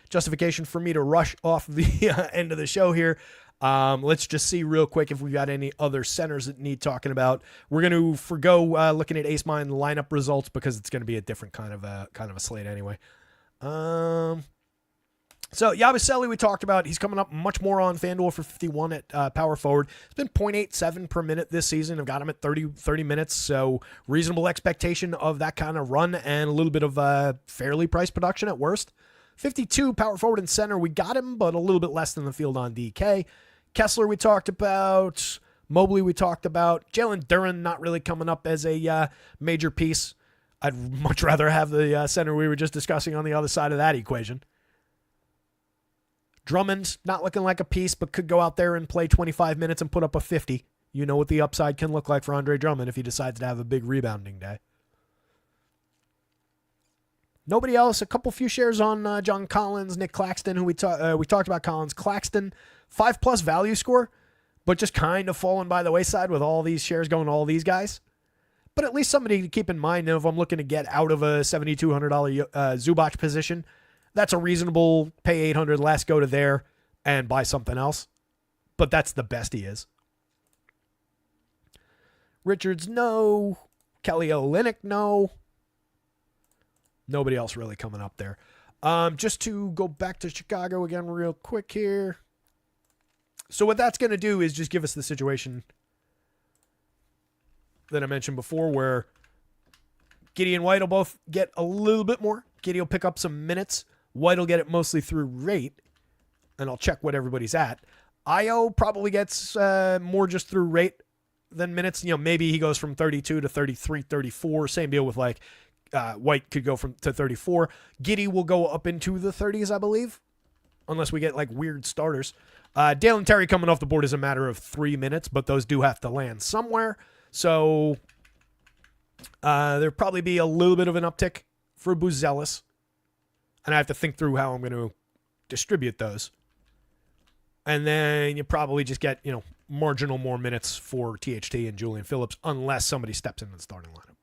A: justification for me to rush off the end of the show here. Let's just see real quick if we've got any other centers that need talking about. We're going to forgo looking at Ace Mine lineup results because it's going to be a different kind of a slate anyway. So Yabusele we talked about. He's coming up much more on FanDuel for 51 at power forward. It's been 0.87 per minute this season. I've got him at 30 minutes, so reasonable expectation of that kind of run and a little bit of fairly priced production at worst. 52 power forward and center. We got him, but a little bit less than the field on DK. Kessler we talked about. Mobley we talked about. Jalen Duren not really coming up as a major piece. I'd much rather have the center we were just discussing on the other side of that equation. Drummond not looking like a piece, but could go out there and play 25 minutes and put up a 50. You know what the upside can look like for Andre Drummond if he decides to have a big rebounding day. Nobody else. A few shares on John Collins, Nick Claxton, who we talked about Collins. Claxton, 5+ value score, but just kind of falling by the wayside with all these shares going to all these guys. But at least somebody to keep in mind if I'm looking to get out of a $7,200 Zubac position. That's a reasonable pay $800 less, go to there and buy something else. But that's the best he is. Richards, no. Kelly Olynyk, no. Nobody else really coming up there. Just to go back to Chicago again real quick here. So what that's going to do is just give us the situation that I mentioned before where Giddey and White will both get a little bit more. Giddey will pick up some minutes. White will get it mostly through rate, and I'll check what everybody's at. Io probably gets more just through rate than minutes. Maybe he goes from 32 to 33, 34. Same deal with White could go to 34. Giddey will go up into the 30s, I believe, unless we get weird starters. Dale and Terry coming off the board is a matter of 3 minutes, but those do have to land somewhere. So there'll probably be a little bit of an uptick for Buzelis, and I have to think through how I'm going to distribute those. And then you probably just get, marginal more minutes for THT and Julian Phillips unless somebody steps in the starting lineup.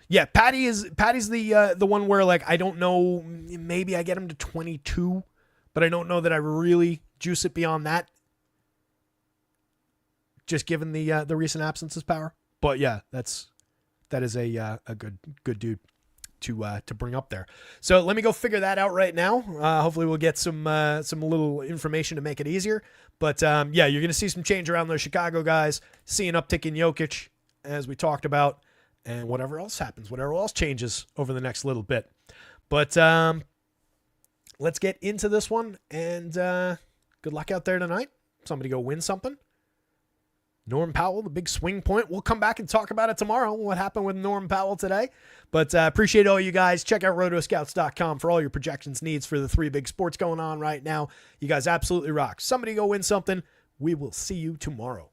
A: Yeah, Patty's the one where I don't know, maybe I get him to 22, but I don't know that I really juice it beyond that. Just given the recent absences power. But yeah, that is a good dude to bring up there. So let me go figure that out right now. Hopefully we'll get some little information to make it easier. But yeah, you're going to see some change around those Chicago guys. See an uptick in Jokic, as we talked about, and whatever else happens, whatever else changes over the next little bit. But let's get into this one, and good luck out there tonight. Somebody go win something. Norm Powell, the big swing point. We'll come back and talk about it tomorrow, what happened with Norm Powell today. But appreciate all you guys. Check out rotoscouts.com for all your projections needs for the 3 big sports going on right now. You guys absolutely rock. Somebody go win something. We will see you tomorrow.